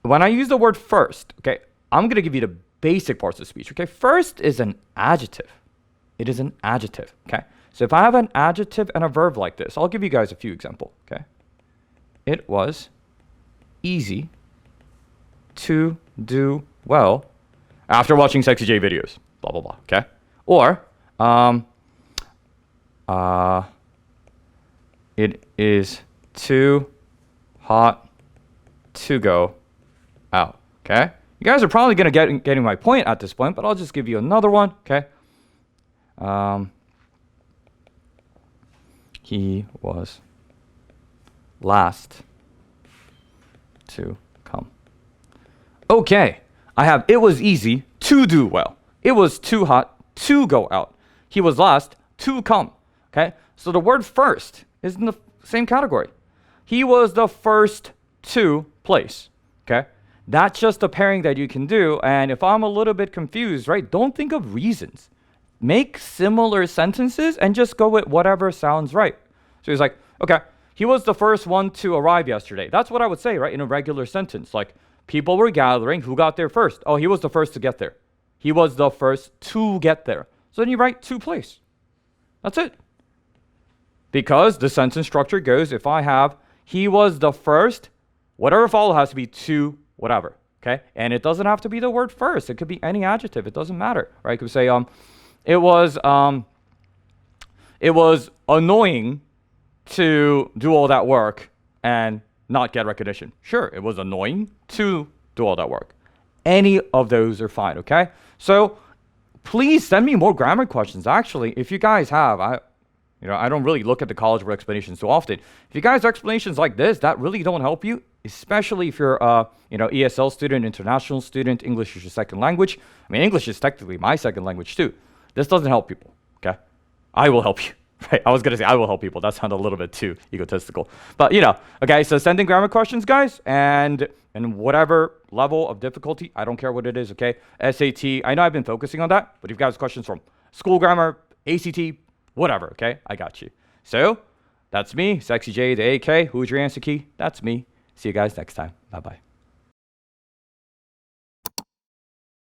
When I use the word first, okay, I'm going to give you the basic parts of speech, okay? First is an adjective. It is an adjective, okay? So if I have an adjective and a verb like this, I'll give you guys a few examples, okay? It was easy to do well after watching Sexy J videos, blah, blah, blah, okay? Or, it is too hot to go out, okay? You guys are probably going to getting my point at this point, but I'll just give you another one, okay? He was last to come. Okay, I have it was easy to do well. It was too hot to go out. He was last to come, okay? So the word first is in the same category. He was the first to place, okay? That's just a pairing that you can do. And if I'm a little bit confused, right, don't think of reasons. Make similar sentences and just go with whatever sounds right. So he's like, okay, he was the first one to arrive yesterday. That's what I would say, right, in a regular sentence. Like, people were gathering. Who got there first? Oh, he was the first to get there. He was the first to get there. So then you write to place. That's it. Because the sentence structure goes, if I have, he was the first, whatever follow has to be to whatever, okay? And it doesn't have to be the word first. It could be any adjective. It doesn't matter, right? You could say, it was annoying to do all that work and not get recognition. Sure, it was annoying to do all that work. Any of those are fine, okay? So please send me more grammar questions. Actually, if you guys have, I don't really look at the College Board explanations too often. If you guys have explanations like this that really don't help you, especially if you're ESL student, international student, English is your second language. I mean, English is technically my second language too. This doesn't help people, okay? I will help you, right? I was going to say I will help people. That sounded a little bit too egotistical. But, okay, so send in grammar questions, guys, and whatever level of difficulty, I don't care what it is, okay? SAT, I know I've been focusing on that, but if you guys have questions from school grammar, ACT, whatever, okay? I got you. So, that's me, Sexy J, the AK. Who's your answer key? That's me. See you guys next time. Bye-bye.